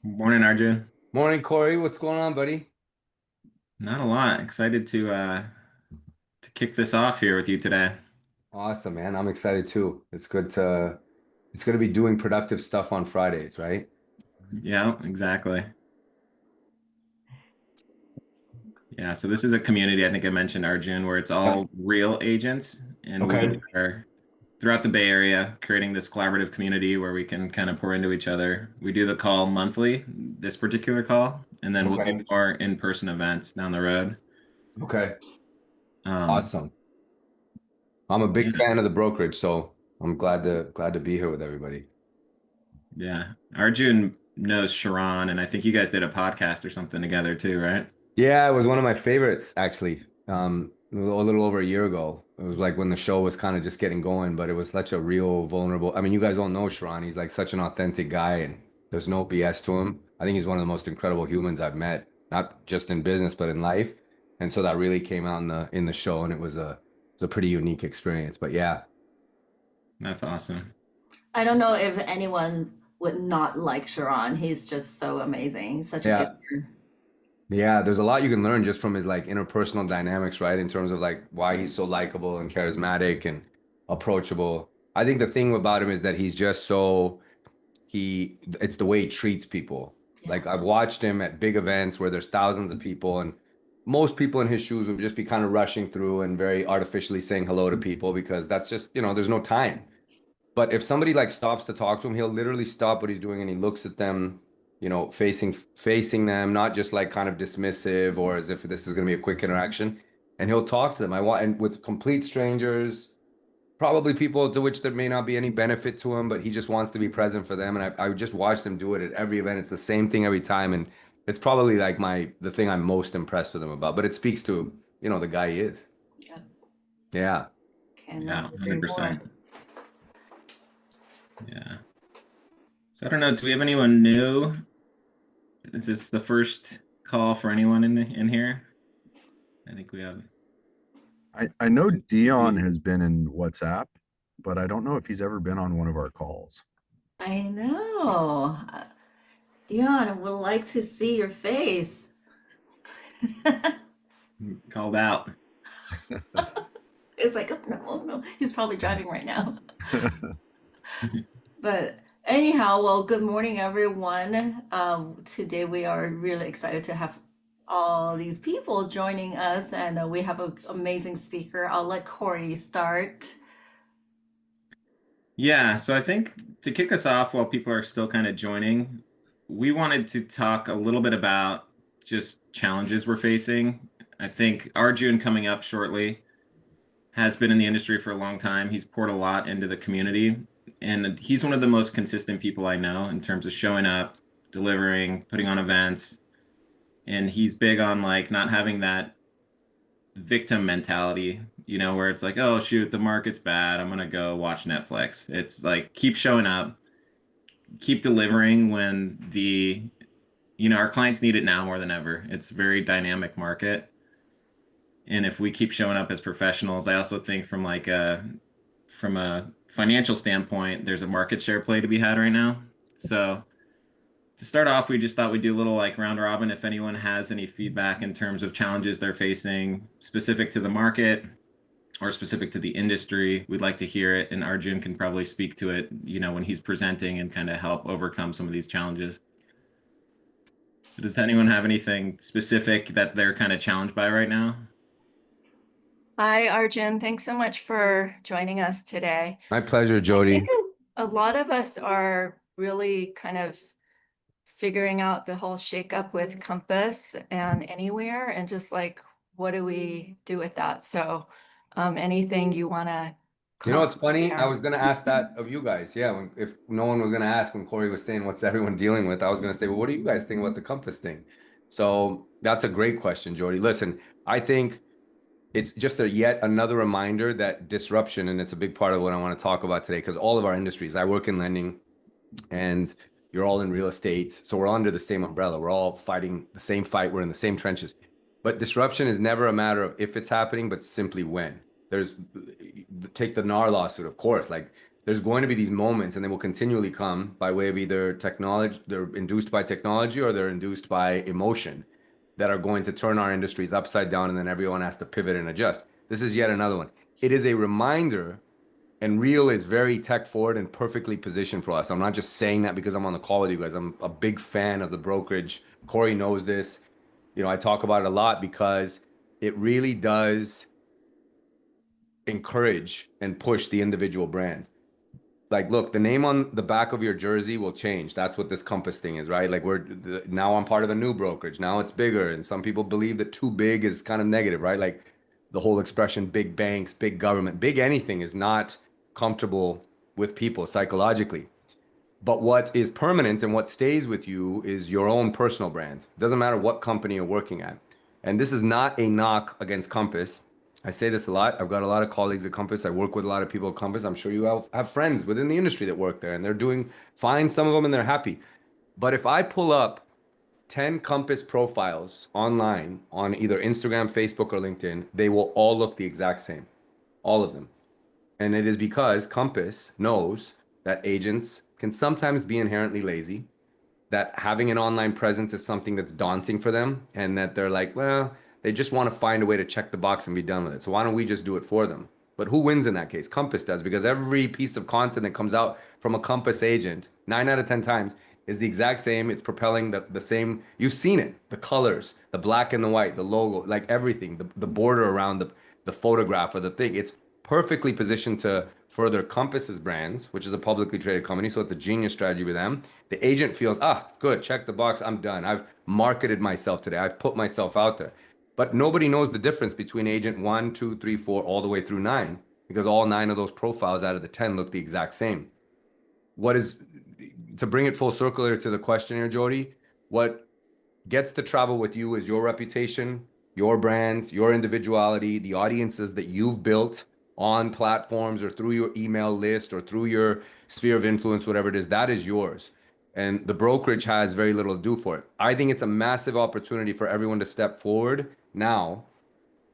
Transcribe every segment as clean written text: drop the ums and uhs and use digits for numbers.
Morning, Arjun. Morning, Corey. What's going on, buddy? Not a lot. Excited to kick this off here with you today. Awesome, man. I'm excited too. It's good to be doing productive stuff on Fridays, right? Yeah, exactly. Yeah, so this is a community I think I mentioned, Arjun, where it's Yep. all real agents, and we Okay. are throughout the Bay Area creating this collaborative community where we can kind of pour into each other. We do the call monthly, this particular call, and then we'll do Okay. more in-person events down the road. Okay. Um, Awesome. I'm a big yeah, fan of the brokerage, so I'm glad to be here with everybody. yeah. Arjun knows Sharon, and I think you guys did a podcast or something together too, right? Yeah, it was one of my favorites actually. A little over a year ago. It was like when the show was kind of just getting going, but it was such a real, vulnerable. I mean, you guys all know Sharon. He's like such an authentic guy, and there's no BS to him. I think he's one of the most incredible humans I've met, not just in business, but in life. And so that really came out in the show, and it was a pretty unique experience. But yeah, That's awesome. I don't know if anyone would not like Sharon. He's just so amazing. He's such a yeah, giver. yeah. There's a lot you can learn just from his like interpersonal dynamics, right? In terms of like why he's so likable and charismatic and approachable. I think the thing about him is that he's just so it's the way he treats people. Yeah. Like I've watched him at big events where there's thousands of people and most people in his shoes would just be kind of rushing through and very artificially saying hello to people because that's just, there's no time. But if somebody like stops to talk to him, he'll literally stop what he's doing and he looks at them, facing them, not just like kind of dismissive or as if this is going to be a quick interaction. And he'll talk to them. I want and with complete strangers, probably people to which there may not be any benefit to him, but he just wants to be present for them. And I just watched him do it at every event. It's the same thing every time, and it's probably like the thing I'm most impressed with him about. But it speaks to the guy he is. Yeah. Yeah. Cannot Yeah, agree more. 100%. Yeah. So I don't know, do we have anyone new? Is this the first call for anyone in here? I think we have. I know Dion has been in WhatsApp, but I don't know if he's ever been on one of our calls. I know. Dion, I would like to see your face. Called out. It's like, oh no, oh no. He's probably driving right now. But anyhow, well, good morning, everyone. Today we are really excited to have all these people joining us, and we have an amazing speaker. I'll let Corey start. Yeah, so I think to kick us off while people are still kind of joining, we wanted to talk a little bit about just challenges we're facing. I think Arjun coming up shortly has been in the industry for a long time. He's poured a lot into the community, and he's one of the most consistent people I know in terms of showing up, delivering, putting on events. And he's big on like not having that victim mentality, where it's like, oh shoot, the market's bad. I'm gonna go watch Netflix. It's like keep showing up, keep delivering when our clients need it now more than ever. It's a very dynamic market. And if we keep showing up as professionals, I also think from a financial standpoint, there's a market share play to be had right now. So to start off, we just thought we'd do a little like round robin. If anyone has any feedback in terms of challenges they're facing specific to the market or specific to the industry, we'd like to hear it. And Arjun can probably speak to it, when he's presenting and kind of help overcome some of these challenges. So does anyone have anything specific that they're kind of challenged by right now? Hi, Arjun. Thanks so much for joining us today. My pleasure, I think Jody. a lot of us are really kind of figuring out the whole shakeup with Compass and Anywhere and just like, what do we do with that? So, anything you want to You know comment what's funny? I there? was gonna ask that of you guys. Yeah, if no one was gonna ask when Corey was saying what's everyone dealing with, I was gonna say, well, what do you guys think about the Compass thing? So that's a great question, Jody. Listen, I think it's just a yet another reminder that disruption, and it's a big part of what I want to talk about today, because all of our industries, I work in lending and you're all in real estate. So we're under the same umbrella. We're all fighting the same fight. We're in the same trenches. But disruption is never a matter of if it's happening, but simply when. There's take the NAR lawsuit, of course. Like there's going to be these moments, and they will continually come by way of either technology, they're induced by technology, or they're induced by emotion, that are going to turn our industries upside down, and then everyone has to pivot and adjust. This is yet another one. It is a reminder, and Real is very tech forward and perfectly positioned for us. I'm not just saying that because I'm on the call with you guys. I'm a big fan of the brokerage. Corey knows this. You know, I talk about it a lot because it really does encourage and push the individual brand. Like, look, the name on the back of your jersey will change. That's what this Compass thing is, right? Like, now I'm part of a new brokerage. Now it's bigger, and some people believe that too big is kind of negative, right? Like the whole expression big banks, big government, big anything is not comfortable with people psychologically. But what is permanent and what stays with you is your own personal brand. It doesn't matter what company you're working at. And this is not a knock against Compass. I say this a lot. I've got a lot of colleagues at Compass. I work with a lot of people at Compass. I'm sure you have friends within the industry that work there, and they're doing fine, some of them, and they're happy. But if I pull up 10 Compass profiles online on either Instagram, Facebook, or LinkedIn, they will all look the exact same. All of them. And it is because Compass knows that agents can sometimes be inherently lazy, that having an online presence is something that's daunting for them, and that they're like, well, they just want to find a way to check the box and be done with it. So why don't we just do it for them? But who wins in that case? Compass does, because every piece of content that comes out from a Compass agent, 9 out of 10 times, is the exact same. It's propelling the same. You've seen it, the colors, the black and the white, the logo, like everything, the border around the photograph or the thing. It's perfectly positioned to further Compass's brands, which is a publicly traded company. So it's a genius strategy with them. The agent feels, good, check the box, I'm done. I've marketed myself today. I've put myself out there. But nobody knows the difference between agent 1, 2, 3, 4, all the way through 9, because all 9 of those profiles out of the 10 look the exact same. What is, to bring it full circle here to the question here, Jody, what gets to travel with you is your reputation, your brand, your individuality, the audiences that you've built on platforms or through your email list or through your sphere of influence, whatever it is, that is yours. And the brokerage has very little to do for it. I think it's a massive opportunity for everyone to step forward now,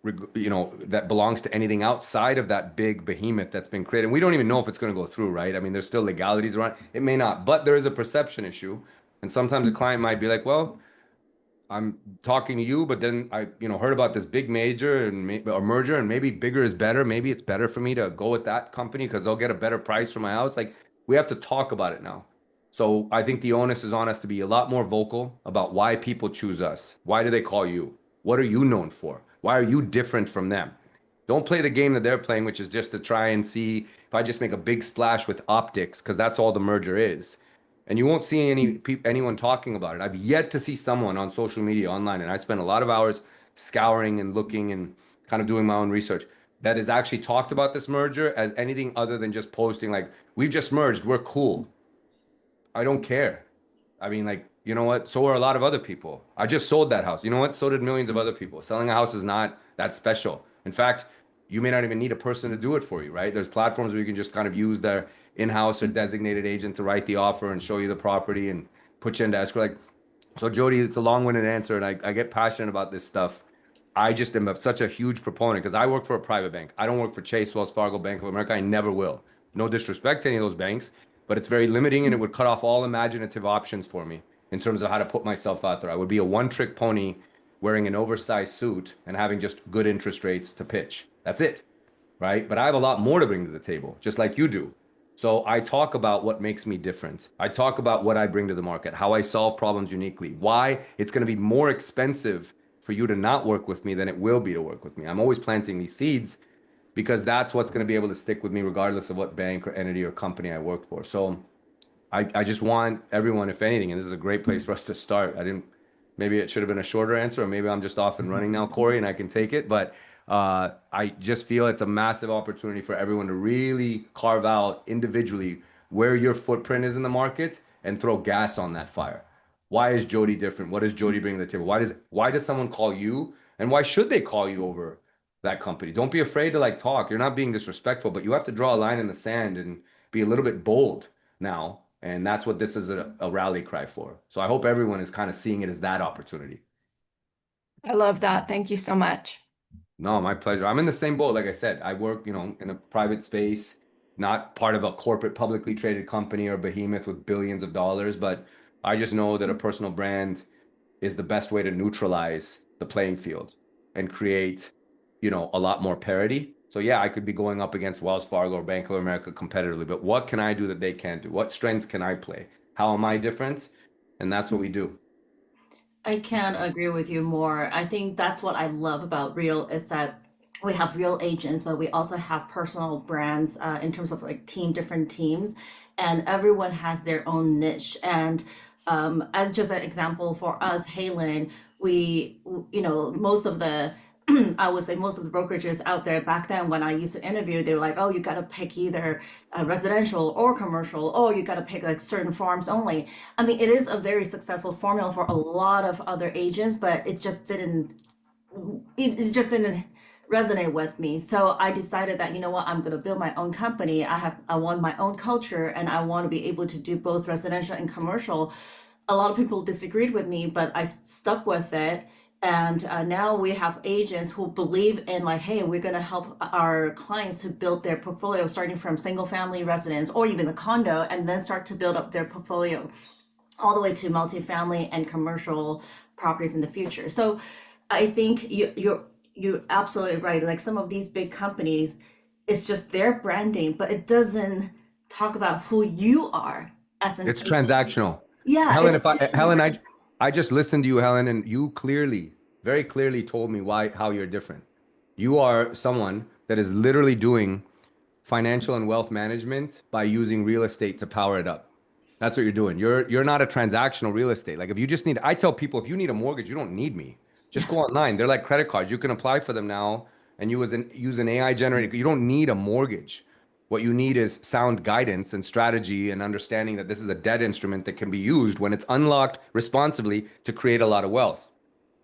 that belongs to anything outside of that big behemoth that's been created. And we don't even know if it's going to go through, right? I mean, there's still legalities around. It may not, but there is a perception issue. And sometimes a client might be like, well, I'm talking to you, but then I, heard about this big major or merger, and maybe bigger is better. Maybe it's better for me to go with that company because they'll get a better price for my house. Like, we have to talk about it now. So I think the onus is on us to be a lot more vocal about why people choose us. Why do they call you? What are you known for? Why are you different from them? Don't play the game that they're playing, which is just to try and see if I just make a big splash with optics, because that's all the merger is. And you won't see anyone talking about it. I've yet to see someone on social media online, and I spend a lot of hours scouring and looking and kind of doing my own research, that has actually talked about this merger as anything other than just posting like, we've just merged, we're cool. I don't care. I mean, like, you know what? So are a lot of other people. I just sold that house. You know what? So did millions of other people. Selling a house is not that special. In fact, you may not even need a person to do it for you, right? There's platforms where you can just kind of use their in-house or designated agent to write the offer and show you the property and put you into escrow. Like, so Jody, it's a long-winded answer, and I get passionate about this stuff. I just am such a huge proponent because I work for a private bank. I don't work for Chase, Wells Fargo, Bank of America. I never will. No disrespect to any of those banks, but it's very limiting, and it would cut off all imaginative options for me in terms of how to put myself out there. I would be a one-trick pony wearing an oversized suit and having just good interest rates to pitch. That's it, right? But I have a lot more to bring to the table, just like you do. So I talk about what makes me different. I talk about what I bring to the market, how I solve problems uniquely, why it's going to be more expensive for you to not work with me than it will be to work with me. I'm always planting these seeds because that's what's going to be able to stick with me regardless of what bank or entity or company I work for. So I just want everyone, if anything, and this is a great place for us to start. Maybe it should have been a shorter answer, or maybe I'm just off and running now, Corey, and I can take it. But I just feel it's a massive opportunity for everyone to really carve out individually where your footprint is in the market and throw gas on that fire. Why is Jody different? What does Jody bring to the table? Why does someone call you? And why should they call you over that company? Don't be afraid to like talk. You're not being disrespectful, but you have to draw a line in the sand and be a little bit bold now. And that's what this is a rally cry for. So I hope everyone is kind of seeing it as that opportunity. I love that. Thank you so much. No, my pleasure. I'm in the same boat. Like I said, I work, in a private space. not part of a corporate publicly traded company or behemoth with billions of dollars, but I just know that a personal brand is the best way to neutralize the playing field and create, a lot more parity. So yeah, I could be going up against Wells Fargo or Bank of America competitively, but what can I do that they can't do? What strengths can I play? How am I different? And that's what we do. I can't agree with you more. I think that's what I love about Real is that we have real agents, but we also have personal brands in terms of like different teams, and everyone has their own niche. And as just an example for us, Halen, we, most of the I would say most of the brokerages out there back then when I used to interview, they were like, oh, you got to pick either residential or commercial, or you got to pick like certain farms only. I mean, it is a very successful formula for a lot of other agents, but it just didn't resonate with me. So I decided that, you know what, I'm going to build my own company. I want my own culture, and I want to be able to do both residential and commercial. A lot of people disagreed with me, but I stuck with it. And now we have agents who believe in like, hey, we're going to help our clients to build their portfolio starting from single family residence or even the condo, and then start to build up their portfolio all the way to multifamily and commercial properties in the future. So I think you're absolutely right. Like some of these big companies, it's just their branding, but it doesn't talk about who you are as an It's agent. transactional. Yeah, Helen, it's too Helen, transactional. I just listened to you, Helen, and you clearly, very clearly told me how you're different. You are someone that is literally doing financial and wealth management by using real estate to power it up. That's what you're doing. You're not a transactional real estate. Like if you just need, I tell people, if you need a mortgage, you don't need me. Just go online. They're like credit cards. You can apply for them now and use an AI generated. You don't need a mortgage. What you need is sound guidance and strategy and understanding that this is a debt instrument that can be used when it's unlocked responsibly to create a lot of wealth.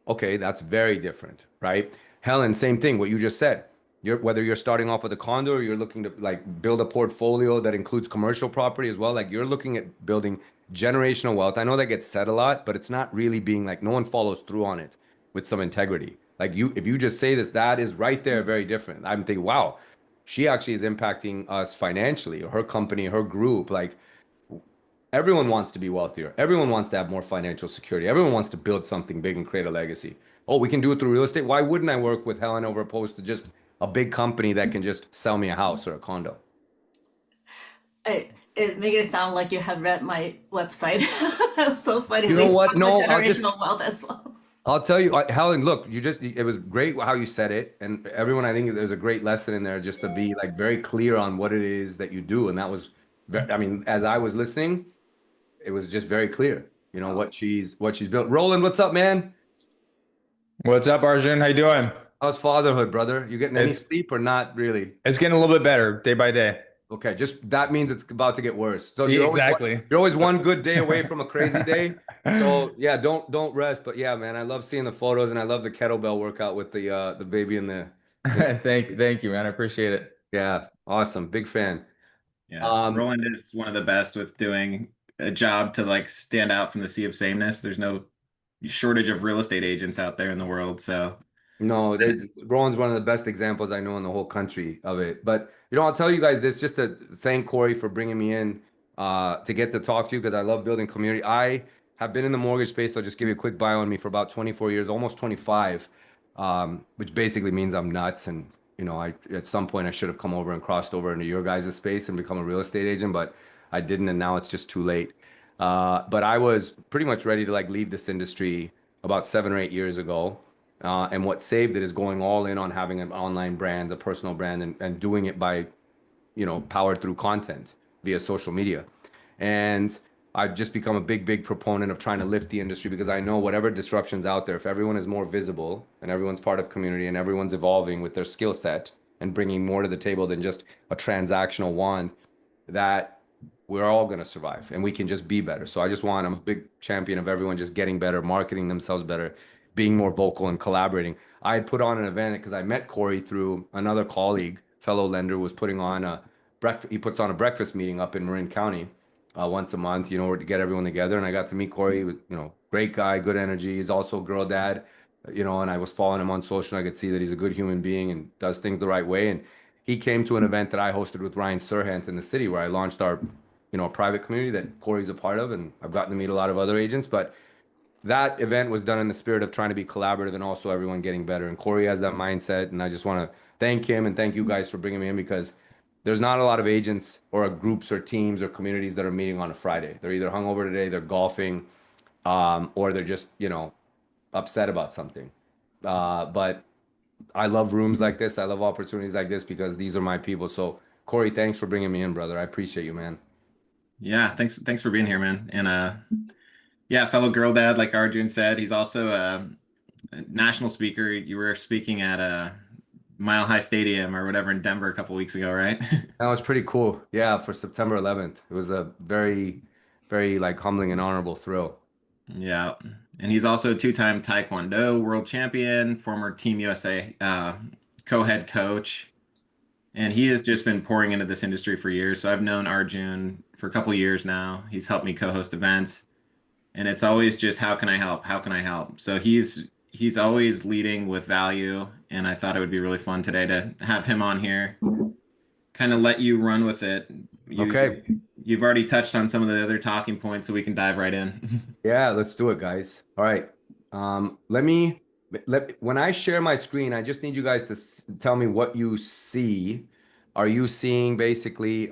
Okay, that's very different, right? Helen, same thing, what you just said. Whether you're starting off with a condo or you're looking to like build a portfolio that includes commercial property as well, like you're looking at building generational wealth. I know that gets said a lot, but it's not really being like no one follows through on it with some integrity. Like if you just say this, that is right there very different. I'm thinking, wow, she actually is impacting us financially, or her company, her group. Like everyone wants to be wealthier. Everyone wants to have more financial security. Everyone wants to build something big and create a legacy. Oh, we can do it through real estate. Why wouldn't I work with Helen over opposed to just a big company that can just sell me a house or a condo? It made it sound like you have read my website. That's so funny. You We know what? talk about No, generational wealth as well. I'll tell you, Helen, look, it was great how you said it. And everyone, I think there's a great lesson in there just to be like very clear on what it is that you do. And that was, I mean, as I was listening, it was just very clear, what she's built. Roland, what's up, man? What's up, Arjun? How you doing? How's fatherhood, brother? You getting any It's sleep or not really? it's getting a little bit better day by day. Okay, just that means it's about to get worse. So Yeah, exactly. you're always one good day away from a crazy day. So yeah, don't rest. But yeah, man, I love seeing the photos and I love the kettlebell workout with the baby in the Thank you, man. I appreciate it. yeah, awesome. Big fan. Yeah, Um, Roland is one of the best with doing a job to like stand out from the sea of sameness. There's no shortage of real estate agents out there in the world, so No, Rowan's one of the best examples I know in the whole country of it. But I'll tell you guys this just to thank Corey for bringing me in to get to talk to you because I love building community. I have been in the mortgage space. So I'll just give you a quick bio on me for about 24 years, almost 25, which basically means I'm nuts. And I at some point I should have come over and crossed over into your guys' space and become a real estate agent, but I didn't, and now it's just too late. But I was pretty much ready to like leave this industry about 7 or 8 years ago. And what saved it is going all in on having an online brand, a personal brand, and doing it by, powered through content via social media. And I've just become a big proponent of trying to lift the industry because I know whatever disruption's out there, if everyone is more visible and everyone's part of community and everyone's evolving with their skill set and bringing more to the table than just a transactional wand, that we're all going to survive and we can just be better. So I'm a big champion of everyone just getting better, marketing themselves better, being more vocal and collaborating. I had put on an event because I met Corey through another colleague, fellow lender, was putting on he puts on a breakfast meeting up in Marin County once a month, to get everyone together. And I got to meet Corey. He was, great guy, good energy. He's also a girl dad, and I was following him on social. And I could see that he's a good human being and does things the right way. And he came to an event that I hosted with Ryan Serhant in the city where I launched our, private community that Corey's a part of, and I've gotten to meet a lot of other agents. But that event was done in the spirit of trying to be collaborative and also everyone getting better. And Corey has that mindset, and I just want to thank him and thank you guys for bringing me in, because there's not a lot of agents or groups or teams or communities that are meeting on a Friday. They're either hungover today, they're golfing, or they're just, upset about something. But I love rooms like this. I love opportunities like this because these are my people. So Corey, thanks for bringing me in, brother. I appreciate you, man. Yeah, thanks for being here, man. And yeah, fellow girl dad, like Arjun said, he's also a national speaker. You were speaking at Mile High Stadium or whatever in Denver a couple weeks ago, right? That was pretty cool. Yeah, for September 11th. It was a very, very like humbling and honorable thrill. Yeah. And he's also a two-time Taekwondo world champion, former Team USA co-head coach. And he has just been pouring into this industry for years. So I've known Arjun for a couple years now. He's helped me co-host events. And it's always just, how can I help? How can I help? So he's always leading with value. And I thought it would be really fun today to have him on here, kind of let you run with it. Okay. You've already touched on some of the other talking points, so we can dive right in. Yeah, let's do it, guys. All right. When I share my screen, I just need you guys to tell me what you see. Are you seeing basically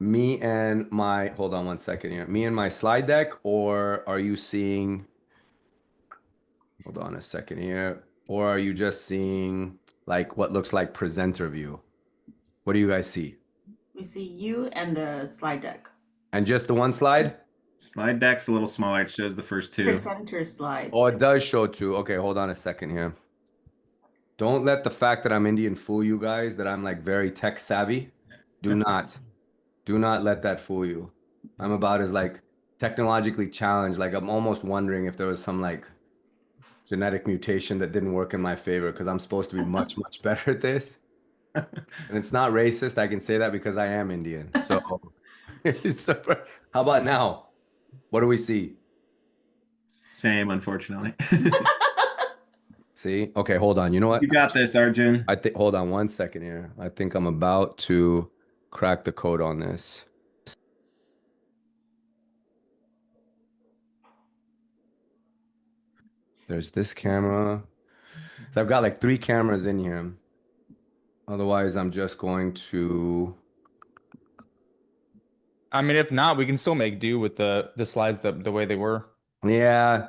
me and my, hold on one second here, me and my slide deck, or are you seeing, hold on a second here, or are you just seeing like what looks like presenter view? What do you guys see? We see you and the slide deck. And just the one slide? Slide deck's a little smaller. It shows the first two. Presenter slides. Oh, it does show two. Okay, hold on a second here. Don't let the fact that I'm Indian fool you guys, that I'm like very tech savvy. Do not let that fool you. I'm about as like technologically challenged. Like I'm almost wondering if there was some like genetic mutation that didn't work in my favor, because I'm supposed to be much, much better at this. And it's not racist. I can say that because I am Indian. So, how about now? What do we see? Same, unfortunately. See? Okay, hold on. You know what? You got this, Arjun. I think, hold on one second here. I think I'm about to crack the code on this. There's this camera. So I've got like 3 cameras in here. Otherwise, I'm just going to. I mean, if not, we can still make do with the slides the way they were. Yeah,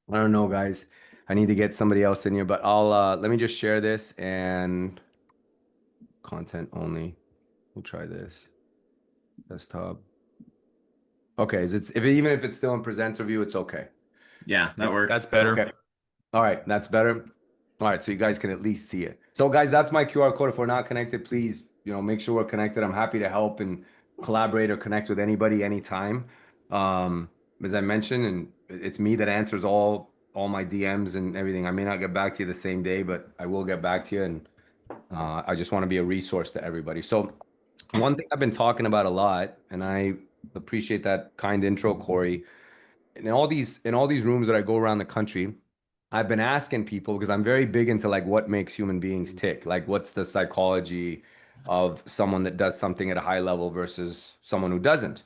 I don't know, guys. I need to get somebody else in here, but I'll let me just share this and content only. We'll try this. Desktop. Okay, even if it's still in presenter view, it's okay. Yeah, that works. That's better. Okay. All right, that's better. All right, so you guys can at least see it. So guys, that's my QR code. If we're not connected, please, make sure we're connected. I'm happy to help and collaborate or connect with anybody anytime. As I mentioned, and it's me that answers all my DMs and everything. I may not get back to you the same day, but I will get back to you. And I just want to be a resource to everybody. So one thing I've been talking about a lot, and I appreciate that kind intro, Corey. In all these rooms that I go around the country, I've been asking people, because I'm very big into like what makes human beings tick. Like what's the psychology of someone that does something at a high level versus someone who doesn't,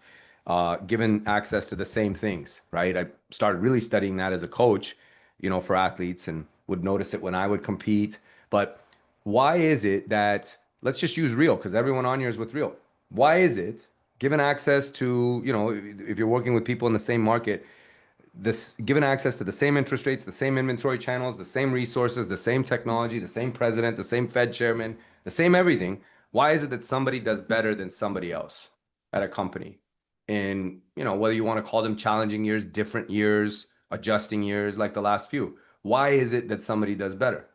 given access to the same things, right? I started really studying that as a coach, for athletes, and would notice it when I would compete. But why is it that, let's just use real, because everyone on here is with real. Why is it, given access to, if you're working with people in the same market, given access to the same interest rates, the same inventory channels, the same resources, the same technology, the same president, the same Fed chairman, the same everything, why is it that somebody does better than somebody else at a company? In, whether you want to call them challenging years, different years, adjusting years, like the last few. Why is it that somebody does better?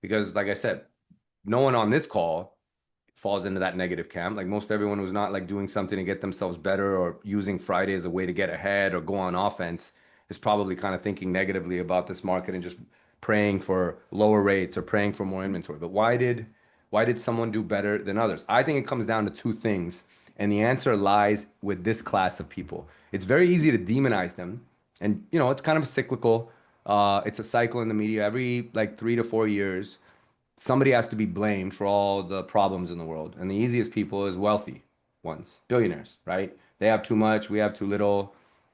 Because like I said, no one on this call falls into that negative camp. Like most everyone who's not like doing something to get themselves better or using Friday as a way to get ahead or go on offense is probably kind of thinking negatively about this market and just praying for lower rates or praying for more inventory. But why did someone do better than others? I think it comes down to 2 things, and the answer lies with this class of people. It's very easy to demonize them, and it's kind of cyclical. It's a cycle in the media every like 3 to 4 years. somebody has to be blamed for all the problems in the world. And the easiest people is wealthy ones, billionaires, right? They have too much, we have too little.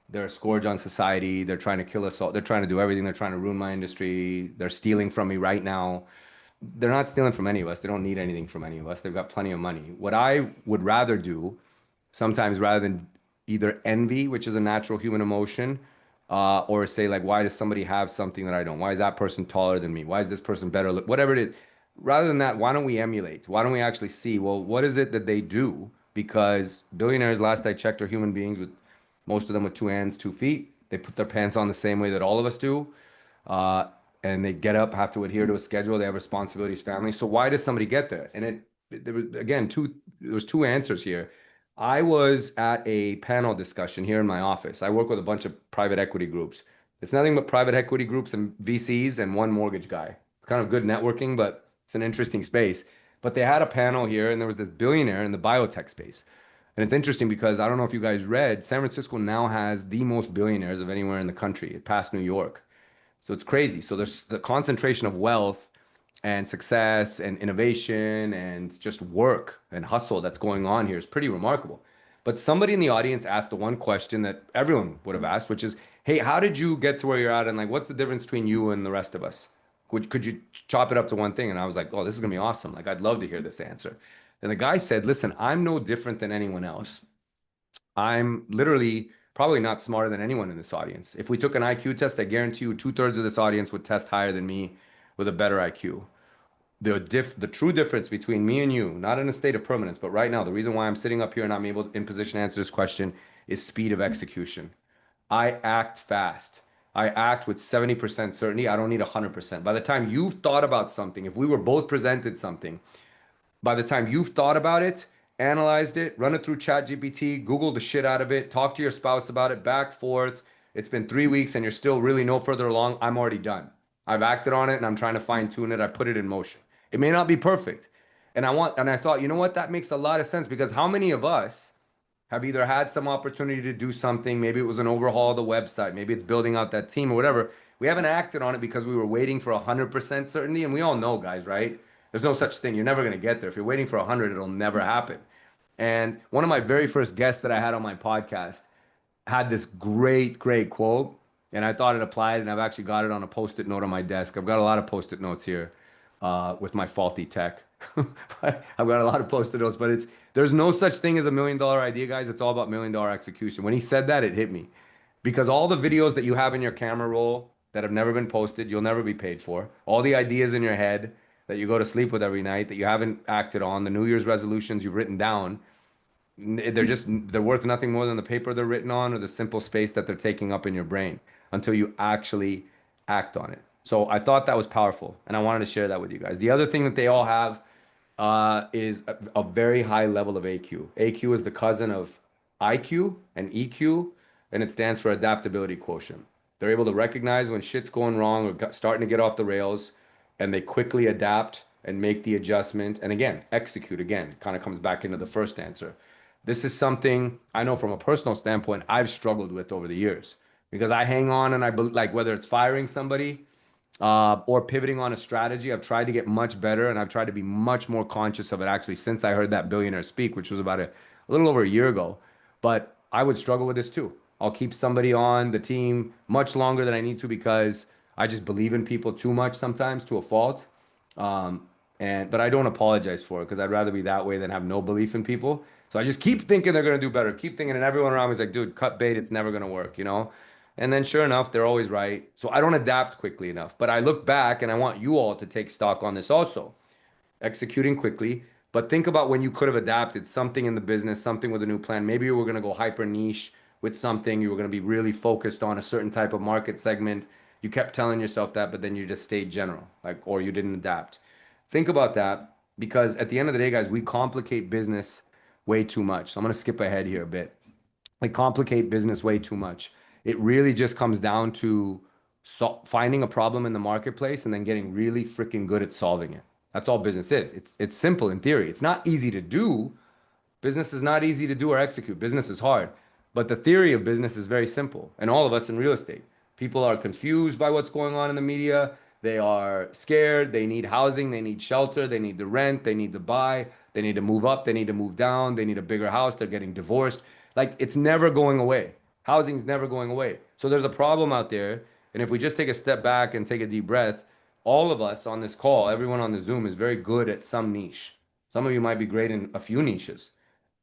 They're a scourge on society. They're trying to kill us all. They're trying to do everything. They're trying to ruin my industry. They're stealing from me right now. They're not stealing from any of us. They don't need anything from any of us. They've got plenty of money. What I would rather do sometimes, rather than either envy, which is a natural human emotion, or say like, why does somebody have something that I don't? Why is that person taller than me? Why is this person better? Whatever it is, rather than that, why don't we emulate? Why don't we actually see, well, what is it that they do? Because billionaires, last I checked, are human beings with most of them with 2 hands, 2 feet. They put their pants on the same way that all of us do. Uh, and they get up, have to adhere to a schedule. They have responsibilities, family. So why does somebody get there? And there was, again, there was two answers here. I was at a panel discussion here in my office. I work with a bunch of private equity groups. It's nothing but private equity groups and VCs and one mortgage guy. It's kind of good networking, but it's an interesting space. But they had a panel here, and there was this billionaire in the biotech space. And it's interesting because I don't know if you guys read, San Francisco now has the most billionaires of anywhere in the country. It passed New York. So it's crazy. So there's the concentration of wealth and success and innovation and just work and hustle that's going on here is pretty remarkable. But somebody in the audience asked the one question that everyone would have asked, which is, hey, how did you get to where you're at? And like, what's the difference between you and the rest of us? Could you chop it up to one thing? And I was like, oh, this is gonna be awesome. Like, I'd love to hear this answer. And the guy said, listen, I'm no different than anyone else. I'm literally probably not smarter than anyone in this audience. If we took an IQ test, I guarantee you 2/3 of this audience would test higher than me with a better IQ. The true difference between me and you, not in a state of permanence, but right now, the reason why I'm sitting up here and I'm able in position to answer this question is speed of execution. I act fast. I act with 70% certainty. I don't need 100%. By the time you've thought about something, if we were both presented something, by the time you've thought about it, analyzed it, run it through ChatGPT, Google the shit out of it, talk to your spouse about it, back, forth. It's been 3 weeks and you're still really no further along. I'm already done. I've acted on it and I'm trying to fine tune it. I've put it in motion. It may not be perfect. And I thought, you know what? That makes a lot of sense because how many of us have either had some opportunity to do something, maybe it was an overhaul of the website, maybe it's building out that team or whatever. We haven't acted on it because we were waiting for 100% certainty. And we all know, guys, right? There's no such thing. You're never going to get there. If you're waiting for 100, it'll never happen. And one of my very first guests that I had on my podcast had this great, great quote. And I thought it applied, and I've actually got it on a post-it note on my desk. I've got a lot of post-it notes here with my faulty tech. I've got a lot of post-it notes, but there's no such thing as $1 million idea, guys. It's all about $1 million execution. When he said that, it hit me because all the videos that you have in your camera roll that have never been posted, you'll never be paid for. All the ideas in your head that you go to sleep with every night that you haven't acted on, the New Year's resolutions you've written down, they're worth nothing more than the paper they're written on or the simple space that they're taking up in your brain until you actually act on it. So I thought that was powerful, and I wanted to share that with you guys. The other thing that they all have is a very high level of AQ. AQ is the cousin of IQ and EQ, and it stands for adaptability quotient. They're able to recognize when shit's going wrong or starting to get off the rails, and they quickly adapt and make the adjustment. And again, execute again. Kind of comes back into the first answer. This is something I know from a personal standpoint I've struggled with over the years because I hang on and like whether it's firing somebody or pivoting on a strategy, I've tried to get much better and I've tried to be much more conscious of it actually since I heard that billionaire speak, which was about a little over a year ago. But I would struggle with this too. I'll keep somebody on the team much longer than I need to because I just believe in people too much sometimes to a fault. But I don't apologize for it because I'd rather be that way than have no belief in people. So I just keep thinking they're gonna do better. Keep thinking, and everyone around me is like, dude, cut bait. It's never gonna work, you know? And then sure enough, they're always right. So I don't adapt quickly enough. But I look back and I want you all to take stock on this also. Executing quickly. But think about when you could have adapted something in the business, something with a new plan. Maybe you were gonna go hyper niche with something. You were gonna be really focused on a certain type of market segment. You kept telling yourself that, but then you just stayed general, like, or you didn't adapt. Think about that because at the end of the day, guys, we complicate business way too much. So I'm going to skip ahead here a bit. We complicate business way too much. It really just comes down to finding a problem in the marketplace and then getting really freaking good at solving it. That's all business is. It's simple in theory. It's not easy to do. Business is not easy to do or execute. Business is hard. But the theory of business is very simple. And all of us in real estate, people are confused by what's going on in the media. They are scared. They need housing. They need shelter. They need the rent. They need to buy. They need to move up. They need to move down. They need a bigger house. They're getting divorced. Like it's never going away. Housing's never going away. So there's a problem out there. And if we just take a step back and take a deep breath, all of us on this call, everyone on the Zoom is very good at some niche. Some of you might be great in a few niches,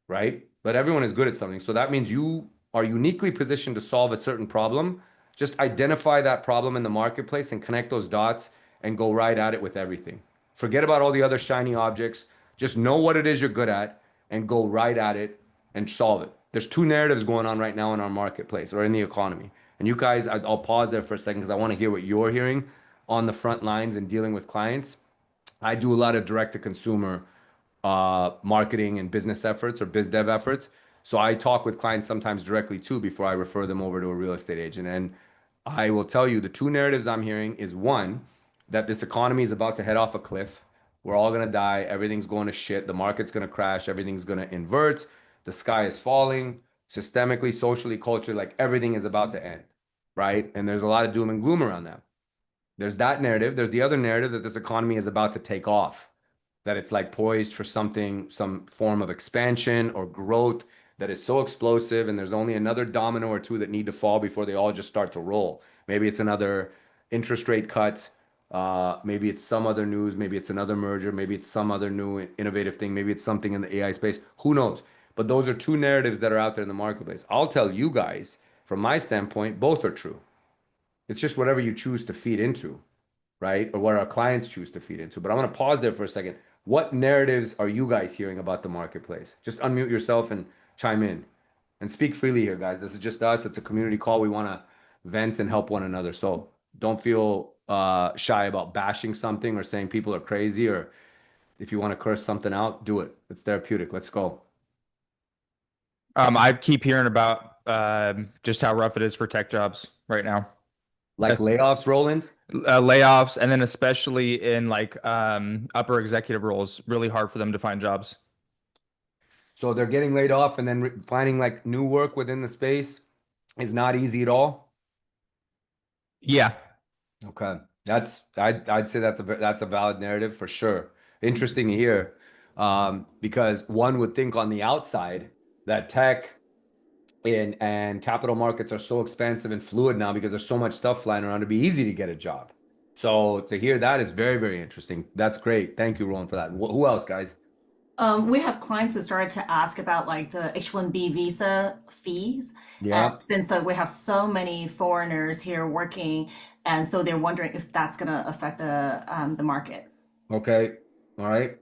right? But everyone is good at something. So that means you are uniquely positioned to solve a certain problem. Just identify that problem in the marketplace and connect those dots and go right at it with everything. Forget about all the other shiny objects. Just know what it is you're good at and go right at it and solve it. There's two narratives going on right now in our marketplace or in the economy. And you guys, I'll pause there for a second because I want to hear what you're hearing on the front lines and dealing with clients. I do a lot of direct to consumer marketing and business efforts or biz dev efforts. So I talk with clients sometimes directly too before I refer them over to a real estate agent. And I will tell you the two narratives I'm hearing is one, that this economy is about to head off a cliff. We're all going to die. Everything's going to shit. The market's going to crash. Everything's going to invert. The sky is falling systemically, socially, culturally, like everything is about to end. Right. And there's a lot of doom and gloom around that. There's that narrative. There's the other narrative that this economy is about to take off, that it's like poised for something, some form of expansion or growth that is so explosive. And there's only another domino or two that need to fall before they all just start to roll. Maybe it's another interest rate cut. Maybe it's some other news. Maybe it's another merger. Maybe it's some other new innovative thing. Maybe it's something in the AI space. Who knows? But those are two narratives that are out there in the marketplace. I'll tell you guys, from my standpoint, both are true. It's just whatever you choose to feed into, right? Or what our clients choose to feed into. But I'm going to pause there for a second. What narratives are you guys hearing about the marketplace? Just unmute yourself and chime in and speak freely here, guys. This is just us. It's a community call. We want to vent and help one another. So don't feel shy about bashing something or saying people are crazy, or if you want to curse something out, do it. It's therapeutic. Let's go. I keep hearing about just how rough it is for tech jobs right now. Like Yes. layoffs, Roland? Layoffs, and then especially in like upper executive roles, really hard for them to find jobs. So they're getting laid off and then finding like new work within the space is not easy at all. Yeah. Okay. I'd say that's a valid narrative for sure. Interesting to hear. Because one would think on the outside that tech and capital markets are so expansive and fluid now because there's so much stuff flying around to be easy to get a job. So to hear that is very, very interesting. That's great. Thank you, Roland, for that. Who else, guys? We have clients who started to ask about like the H-1B visa fees. And Yeah. since we have so many foreigners here working, and so they're wondering if that's going to affect the market. Okay. All right.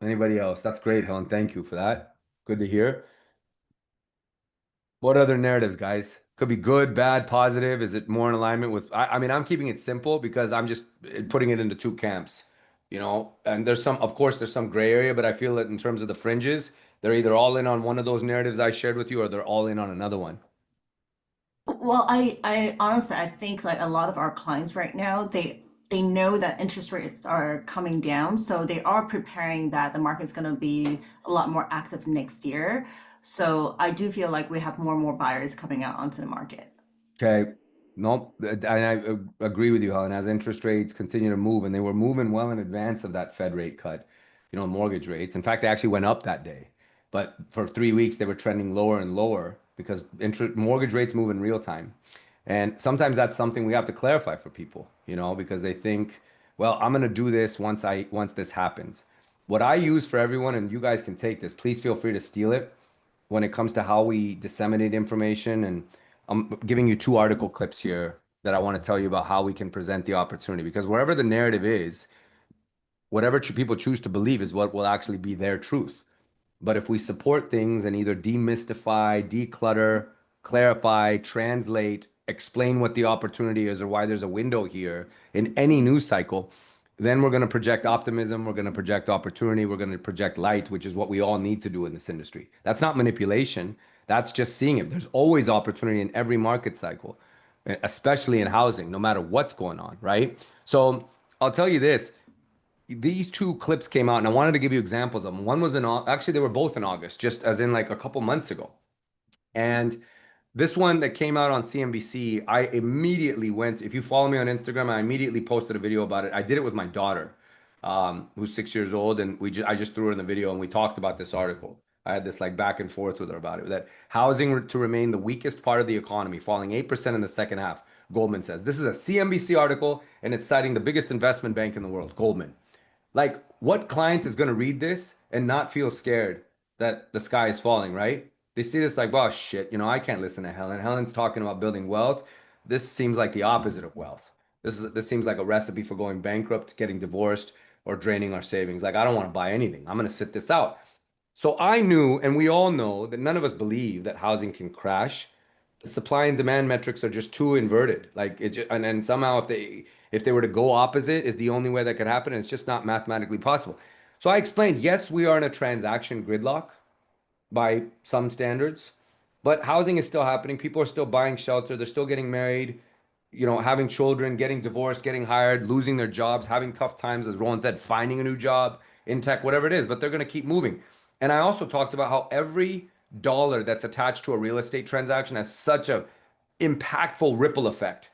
Anybody else? That's great, Helen. Thank you for that. Good to hear. What other narratives, guys? Could be good, bad, positive. Is it more in alignment with? I mean, I'm keeping it simple because I'm just putting it into two camps, you know. And there's some, of course, there's some gray area, but I feel that in terms of the fringes, they're either all in on one of those narratives I shared with you, or they're all in on another one. Well, I honestly, I think like a lot of our clients right now, they know that interest rates are coming down, so they are preparing that the market's going to be a lot more active next year. So I do feel like we have more and more buyers coming out onto the market. Okay. Nope. And I agree with you, Helen. As interest rates continue to move, and they were moving well in advance of that Fed rate cut, you know, mortgage rates. In fact, they actually went up that day. But for 3 weeks, they were trending lower and lower because mortgage rates move in real time. And sometimes that's something we have to clarify for people, you know, because they think, well, I'm going to do this once this happens. What I use for everyone, and you guys can take this, please feel free to steal it when it comes to how we disseminate information. And I'm giving you two article clips here that I want to tell you about how we can present the opportunity, because wherever the narrative is, whatever people choose to believe is what will actually be their truth. But if we support things and either demystify, declutter, clarify, translate, explain what the opportunity is or why there's a window here in any news cycle, then we're going to project optimism, we're going to project opportunity, we're going to project light, which is what we all need to do in this industry. That's not manipulation. That's just seeing it. There's always opportunity in every market cycle, especially in housing, no matter what's going on, right? So I'll tell you this. These two clips came out, and I wanted to give you examples of them. One was actually, they were both in August, just as in like a couple months ago. And This one that came out on CNBC, I immediately went. If you follow me on Instagram, I immediately posted a video about it. I did it with my daughter, who's 6 years old, and I just threw her in the video, and we talked about this article. I had this like back and forth with her about it. That housing to remain the weakest part of the economy, falling 8% in the second half. Goldman says this is a CNBC article, and it's citing the biggest investment bank in the world, Goldman. Like, what client is going to read this and not feel scared that the sky is falling, right? They see this like, oh shit, I can't listen to Helen. Helen's talking about building wealth. This seems like the opposite of wealth. This seems like a recipe for going bankrupt, getting divorced, or draining our savings. Like, I don't want to buy anything. I'm going to sit this out. So I knew, and we all know that none of us believe that housing can crash. The supply and demand metrics are just too inverted. Like and then somehow if they were to go opposite is the only way that could happen, and it's just not mathematically possible. So I explained, yes, we are in a transaction gridlock by some standards, but housing is still happening. People are still buying shelter. They're still getting married, having children, getting divorced, getting hired, losing their jobs, having tough times, as Rowan said, finding a new job in tech, whatever it is, but they're going to keep moving. And I also talked about how every dollar that's attached to a real estate transaction has such a impactful ripple effect.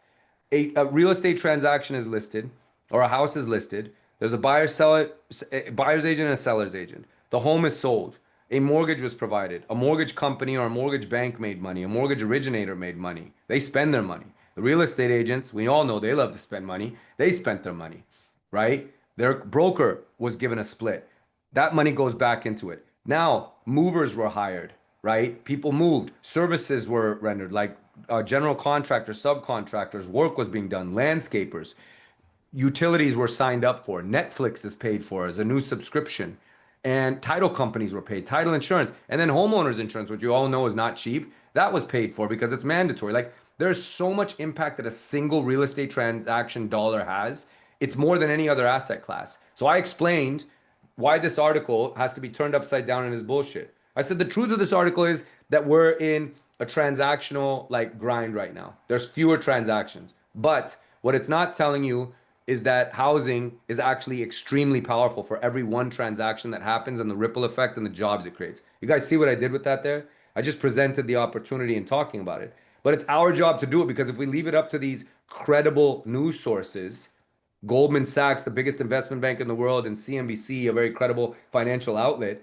A real estate transaction is listed, or a house is listed. There's a buyer's agent and a seller's agent. The home is sold. A mortgage was provided. A mortgage company or a mortgage bank made money. A mortgage originator made money. They spend their money. The real estate agents, we all know they love to spend money. They spent their money, right? Their broker was given a split. That money goes back into it. Now, movers were hired, right? People moved. Services were rendered, like general contractors, subcontractors, work was being done, landscapers, utilities were signed up for. Netflix is paid for as a new subscription. And title companies were paid, title insurance, and then homeowners insurance, which you all know is not cheap. That was paid for because it's mandatory. Like, there's so much impact that a single real estate transaction dollar has. It's more than any other asset class. So I explained why this article has to be turned upside down and is bullshit. I said the truth of this article is that we're in a transactional like grind right now. There's fewer transactions. But what it's not telling you is that housing is actually extremely powerful for every one transaction that happens and the ripple effect and the jobs it creates. You guys see what I did with that there? I just presented the opportunity and talking about it. But it's our job to do it, because if we leave it up to these credible news sources, Goldman Sachs, the biggest investment bank in the world, and CNBC, a very credible financial outlet,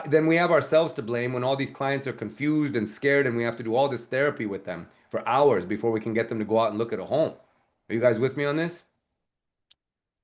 then we have ourselves to blame when all these clients are confused and scared, and we have to do all this therapy with them for hours before we can get them to go out and look at a home. Are you guys with me on this?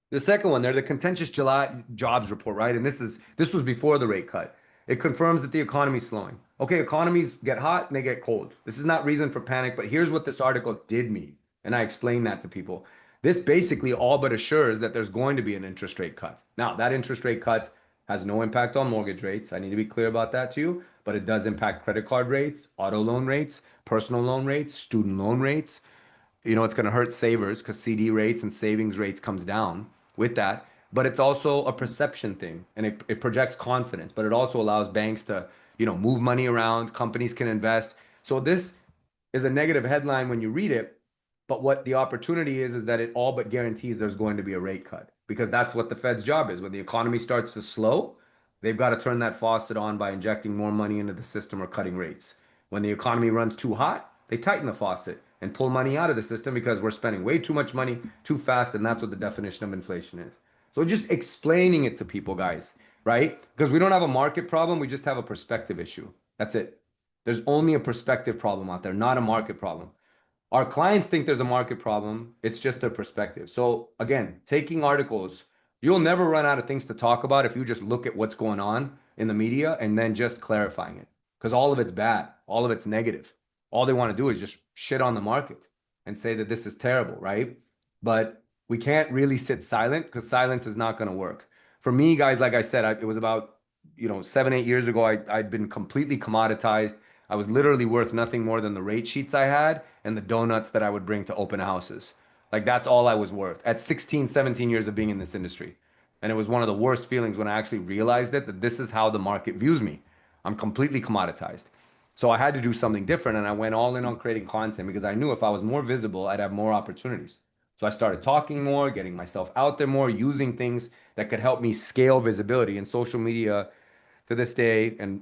The second one, they're the contentious July jobs report, right? And this was before the rate cut. It confirms that the economy is slowing. Okay, economies get hot and they get cold. This is not reason for panic, but here's what this article did mean. And I explained that to people. This basically all but assures that there's going to be an interest rate cut. Now, that interest rate cut has no impact on mortgage rates. I need to be clear about that too, but it does impact credit card rates, auto loan rates, personal loan rates, student loan rates. It's going to hurt savers because CD rates and savings rates comes down with that. But it's also a perception thing, and it projects confidence, but it also allows banks to, move money around, companies can invest. So this is a negative headline when you read it, but what the opportunity is that it all but guarantees there's going to be a rate cut, because that's what the Fed's job is. When the economy starts to slow, they've got to turn that faucet on by injecting more money into the system or cutting rates. When the economy runs too hot, they tighten the faucet and pull money out of the system because we're spending way too much money too fast, and that's what the definition of inflation is. So just explaining it to people, guys, right? Because we don't have a market problem, we just have a perspective issue. That's it. There's only a perspective problem out there, not a market problem. Our clients think there's a market problem. It's just their perspective. So again, taking articles, you'll never run out of things to talk about if you just look at what's going on in the media and then just clarifying it. Because all of it's bad. All of it's negative. All they want to do is just shit on the market and say that this is terrible, right? But we can't really sit silent, because silence is not going to work. For me, guys, like I said, it was about 7-8 years ago. I'd been completely commoditized. I was literally worth nothing more than the rate sheets I had and the donuts that I would bring to open houses. Like, that's all I was worth at 16, 17 years of being in this industry. And it was one of the worst feelings when I actually realized it, that this is how the market views me. I'm completely commoditized. So I had to do something different, and I went all in on creating content because I knew if I was more visible, I'd have more opportunities. So I started talking more, getting myself out there more, using things that could help me scale visibility. And social media to this day, and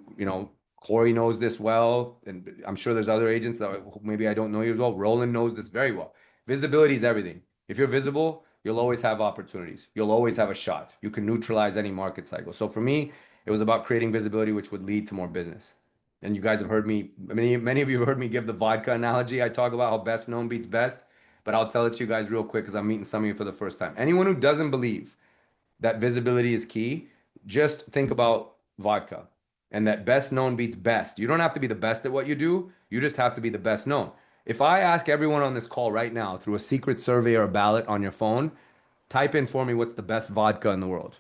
Corey knows this well, and I'm sure there's other agents that maybe I don't know you as well. Roland knows this very well. Visibility is everything. If you're visible, you'll always have opportunities. You'll always have a shot. You can neutralize any market cycle. So for me, it was about creating visibility, which would lead to more business. And you guys have heard me, many of you have heard me give the vodka analogy. I talk about how best known beats best, but I'll tell it to you guys real quick because I'm meeting some of you for the first time. Anyone who doesn't believe that visibility is key, just think about vodka and that best known beats best. You don't have to be the best at what you do. You just have to be the best known. If I ask everyone on this call right now through a secret survey or a ballot on your phone, type in for me what's the best vodka in the world,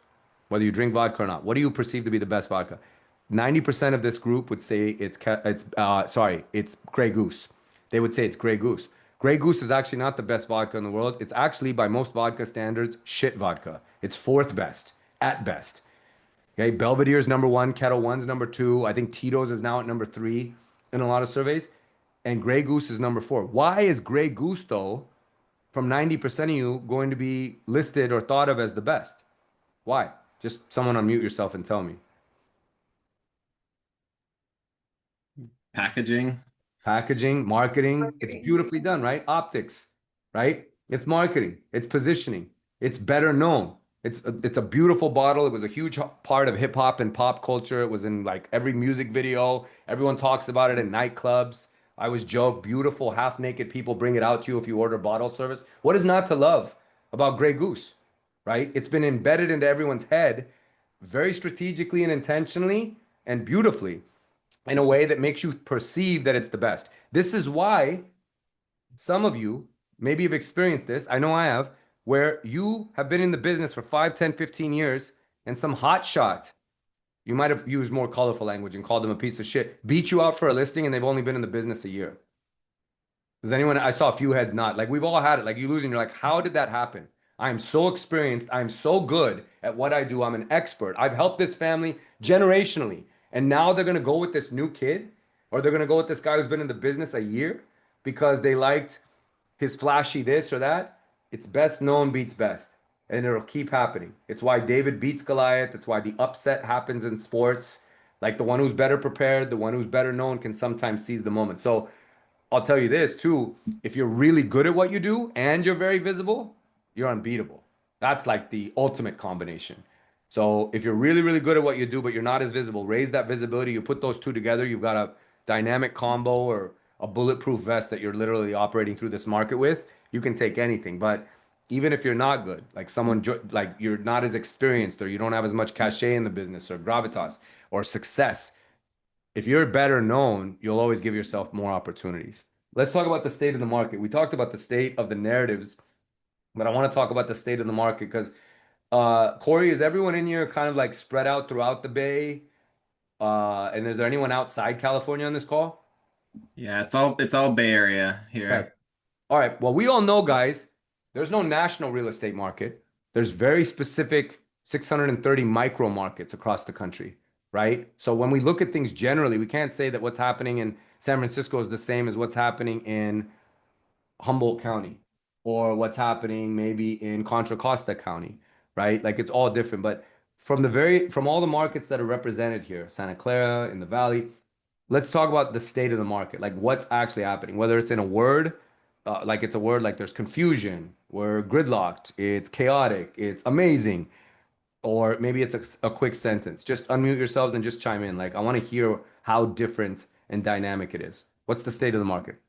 whether you drink vodka or not. What do you perceive to be the best vodka? 90% of this group would say it's Grey Goose. They would say it's Grey Goose. Grey Goose is actually not the best vodka in the world. It's actually, by most vodka standards, shit vodka. It's fourth best, at best. Okay, Belvedere's number one, Kettle One's number two. I think Tito's is now at number three in a lot of surveys. And Grey Goose is number four. Why is Grey Goose, though, from 90% of you, going to be listed or thought of as the best? Why? Just someone unmute yourself and tell me. Packaging. Packaging, marketing, it's beautifully done, right? Optics, right? It's marketing, it's positioning, it's better known. It's a beautiful bottle. It was a huge part of hip hop and pop culture. It was in like every music video. Everyone talks about it in nightclubs. I was joked, beautiful half naked people bring it out to you if you order bottle service. What is not to love about Grey Goose, right? It's been embedded into everyone's head very strategically and intentionally and beautifully in a way that makes you perceive that it's the best. This is why some of you maybe have experienced this. I know I have, where you have been in the business for 5, 10, 15 years, and some hot shot, you might have used more colorful language and called them a piece of shit, beat you out for a listing and they've only been in the business a year. Does anyone, I saw a few heads nod. Like we've all had it. Like you lose and you're like, how did that happen? I'm so experienced. I'm so good at what I do. I'm an expert. I've helped this family generationally. And now they're going to go with this new kid, or they're going to go with this guy who's been in the business a year because they liked his flashy this or that. It's best known beats best. And it'll keep happening. It's why David beats Goliath. It's why the upset happens in sports. Like the one who's better prepared, the one who's better known can sometimes seize the moment. So I'll tell you this too. If you're really good at what you do and you're very visible, you're unbeatable. That's like the ultimate combination. So if you're really, really good at what you do, but you're not as visible, raise that visibility. You put those two together, you've got a dynamic combo or a bulletproof vest that you're literally operating through this market with. You can take anything. But even if you're not good, like someone like you're not as experienced or you don't have as much cachet in the business or gravitas or success, if you're better known, you'll always give yourself more opportunities. Let's talk about the state of the market. We talked about the state of the narratives, but I want to talk about the state of the market because Corey, is everyone in here kind of like spread out throughout the Bay? And is there anyone outside California on this call? Yeah, it's all Bay Area here. Okay. All right. Well, we all know, guys, there's no national real estate market. There's very specific 630 micro markets across the country, right? So when we look at things generally, we can't say that what's happening in San Francisco is the same as what's happening in Humboldt County or what's happening maybe in Contra Costa County, right? Like it's all different. But from all the markets that are represented here, Santa Clara, in the Valley, let's talk about the state of the market, like what's actually happening, whether it's in a word, like it's a word like there's confusion, we're gridlocked, it's chaotic, it's amazing, or maybe it's a quick sentence. Just unmute yourselves and just chime in. Like I want to hear how different and dynamic it is. What's the state of the market?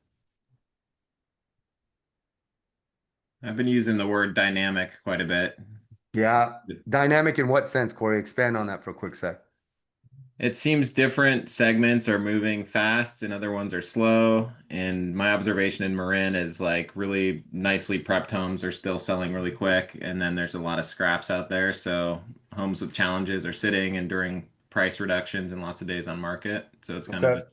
I've been using the word dynamic quite a bit. Yeah. Dynamic in what sense, Corey? Expand on that for a quick sec. It seems different segments are moving fast and other ones are slow. And my observation in Marin is like really nicely prepped homes are still selling really quick. And then there's a lot of scraps out there. So homes with challenges are sitting and during price reductions and lots of days on market. So it's kind of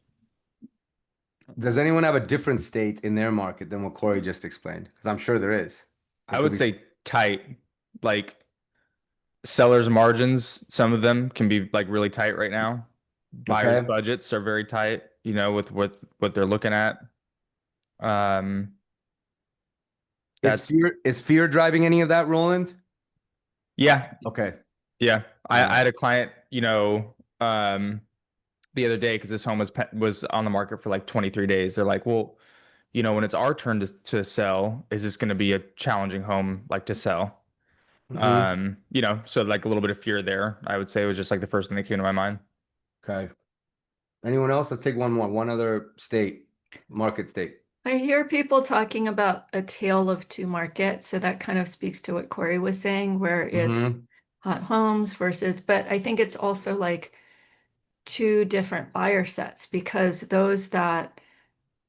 Does anyone have a different state in their market than what Corey just explained? Because I'm sure there is. I would say tight, like sellers margins. Some of them can be like really tight right now. Buyers Okay. budgets are very tight, with what they're looking at. That's Is fear driving any of that, Roland? yeah. Okay. Yeah. I had a client, the other day because this home was on the market for like 23 days. They're like, well, when it's our turn to sell, is this going to be a challenging home like to sell? Mhm. So like a little bit of fear there, I would say was just like the first thing that came to my mind. Okay. Anyone else? Let's take one more. One other state, market state. I hear people talking about a tale of two markets. So that kind of speaks to what Corey was saying, where it's Mm-hmm. hot homes versus, but I think it's also like two different buyer sets because those that,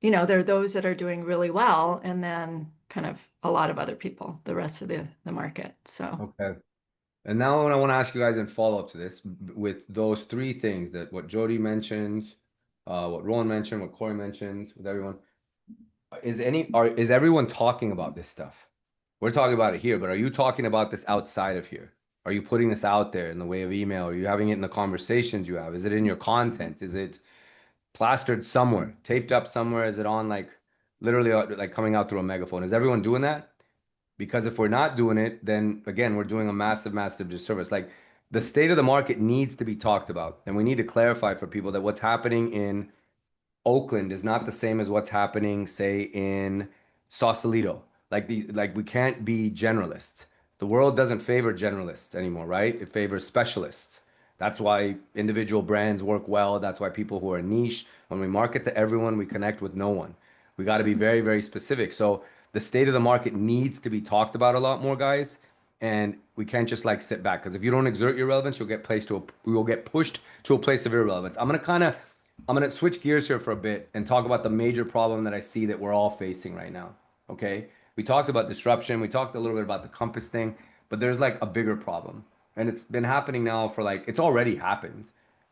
there are those that are doing really well and then kind of a lot of other people, the rest of the market. So Okay. And now I want to ask you guys in follow-up to this, with those three things that what Jody mentioned, what Roland mentioned, what Corey mentioned, with everyone, is everyone talking about this stuff? We're talking about it here, but are you talking about this outside of here? Are you putting this out there in the way of email? Are you having it in the conversations you have? Is it in your content? Is it plastered somewhere, taped up somewhere? Is it on like literally like coming out through a megaphone? Is everyone doing that? Because if we're not doing it, then again, we're doing a massive, massive disservice. Like the state of the market needs to be talked about. And we need to clarify for people that what's happening in Oakland is not the same as what's happening, say, in Sausalito. Like we can't be generalists. The world doesn't favor generalists anymore, right? It favors specialists. That's why individual brands work well. That's why people who are niche, when we market to everyone, we connect with no one. We got to be very, very specific. So the state of the market needs to be talked about a lot more, guys. And we can't just like sit back because if you don't exert your relevance, you'll get pushed to a place of irrelevance. I'm gonna switch gears here for a bit and talk about the major problem that I see that we're all facing right now. Okay, we talked about disruption, we talked a little bit about the compass thing, but there's like a bigger problem, and it's been happening now for like it's already happened,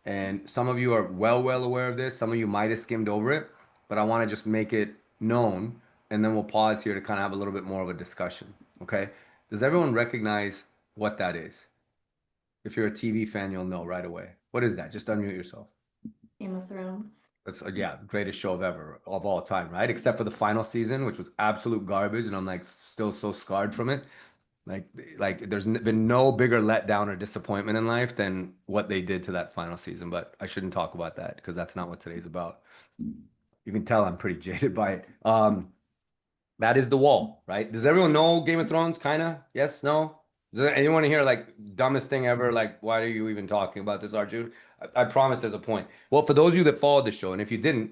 and some of you are well aware of this. Some of you might have skimmed over it, but I want to just make it known, and then we'll pause here to kind of have a little bit more of a discussion. Okay, does everyone recognize what that is? If you're a TV fan, you'll know right away. What is that? Just unmute yourself. Game of Thrones. That's yeah, greatest show of all time, right? Except for the final season, which was absolute garbage, and I'm like still so scarred from it. Like there's been no bigger letdown or disappointment in life than what they did to that final season. But I shouldn't talk about that because that's not what today's about. You can tell I'm pretty jaded by it. That is the wall, right? Does everyone know Game of Thrones? Kinda? Yes? No? Does anyone here like dumbest thing ever? Like, why are you even talking about this, Arjun? I promise there's a point. Well, for those of you that followed the show, and if you didn't,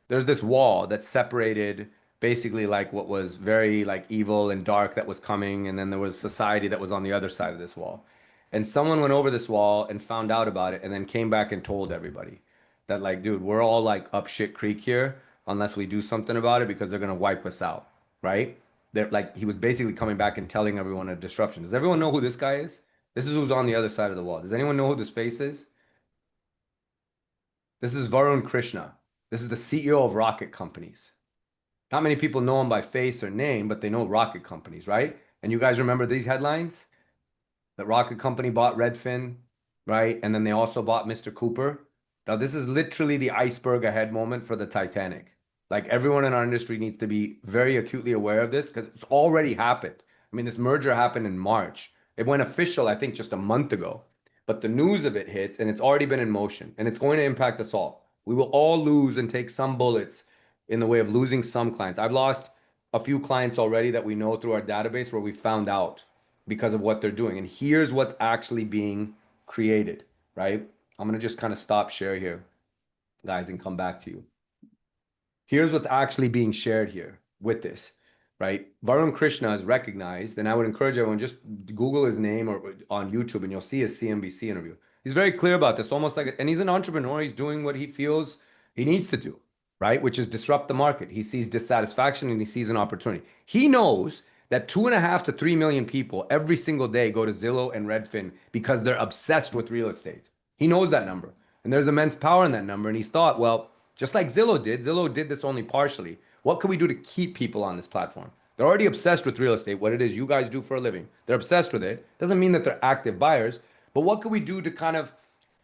there's this wall that separated basically like what was very like evil and dark that was coming, and then there was society that was on the other side of this wall. And someone went over this wall and found out about it, and then came back and told everybody that like, dude, we're all like up shit creek here unless we do something about it because they're gonna wipe us out, right? They're like he was basically coming back and telling everyone a disruption. Does everyone know who this guy is? This is who's on the other side of the wall. Does anyone know who this face is? This is Varun Krishna. This is the CEO of rocket companies. Not many people know him by face or name, but they know rocket companies, right? And you guys remember these headlines? That rocket company bought Redfin, right? And then they also bought Mr. Cooper. Now, this is literally the iceberg ahead moment for the Titanic. Like everyone in our industry needs to be very acutely aware of this because it's already happened. I mean, this merger happened in March. It went official, I think, just a month ago. But the news of it hit and it's already been in motion and it's going to impact us all. We will all lose and take some bullets in the way of losing some clients. I've lost a few clients already that we know through our database where we found out because of what they're doing. And here's what's actually being created, right? I'm going to just kind of stop share here, guys, and come back to you. Here's what's actually being shared here with this, right? Varun Krishna is recognized, and I would encourage everyone just Google his name or on YouTube, and you'll see his CNBC interview. He's very clear about this, almost like, and he's an entrepreneur. He's doing what he feels he needs to do, right? Which is disrupt the market. He sees dissatisfaction and he sees an opportunity. He knows that 2.5 to 3 million people every single day go to Zillow and Redfin because they're obsessed with real estate. He knows that number, and there's immense power in that number. And he's thought, well, just like Zillow did this only partially. What can we do to keep people on this platform? They're already obsessed with real estate, what it is you guys do for a living. They're obsessed with it. Doesn't mean that they're active buyers, but what can we do to kind of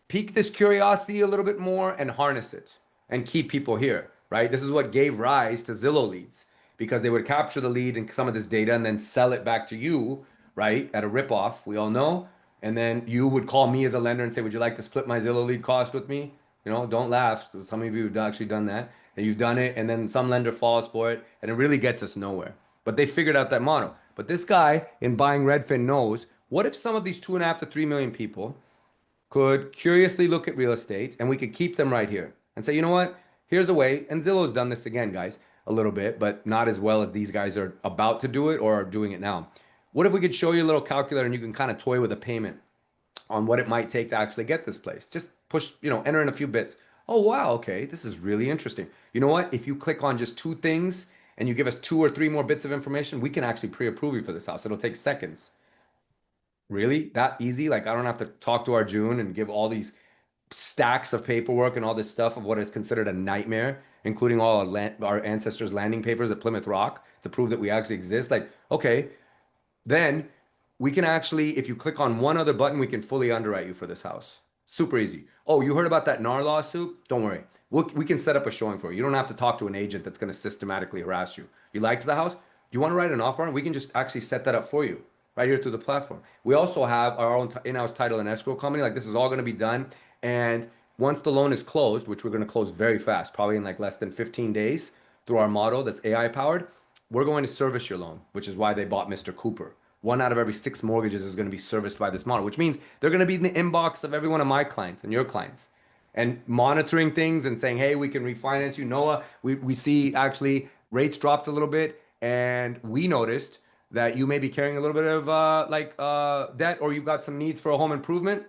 pique this curiosity a little bit more and harness it and keep people here, right? This is what gave rise to Zillow leads because they would capture the lead and some of this data and then sell it back to you, right? At a ripoff, we all know. And then you would call me as a lender and say, would you like to split my Zillow lead cost with me? You know, don't laugh. So some of you have actually done that, and you've done it, and then some lender falls for it, and it really gets us nowhere. But they figured out that model. But this guy in buying Redfin knows, what if some of these 2.5 to 3 million people could curiously look at real estate and we could keep them right here and say, you know what? Here's a way. And Zillow's done this again, guys, a little bit, but not as well as these guys are about to do it or are doing it now. What if we could show you a little calculator and you can kind of toy with a payment on what it might take to actually get this place? Just push, enter in a few bits. Oh, wow. Okay. This is really interesting. You know what? If you click on just two things and you give us 2 or 3 more bits of information, we can actually pre-approve you for this house. It'll take seconds. Really? That easy? Like, I don't have to talk to Arjun and give all these stacks of paperwork and all this stuff of what is considered a nightmare, including all our ancestors' landing papers at Plymouth Rock to prove that we actually exist. Like, okay, then we can actually, if you click on one other button, we can fully underwrite you for this house. Super easy. Oh, you heard about that NAR lawsuit? Don't worry. We can set up a showing for you. You don't have to talk to an agent that's going to systematically harass you. You liked the house? Do you want to write an offer on it? We can just actually set that up for you right here through the platform. We also have our own in-house title and escrow company. Like, this is all going to be done. And once the loan is closed, which we're going to close very fast, probably in like less than 15 days through our model that's AI powered, we're going to service your loan, which is why they bought Mr. Cooper. 1 out of every 6 mortgages is going to be serviced by this model, which means they're going to be in the inbox of every one of my clients and your clients and monitoring things and saying, hey, we can refinance you. Noah, we see actually rates dropped a little bit and we noticed that you may be carrying a little bit of debt, or you've got some needs for a home improvement,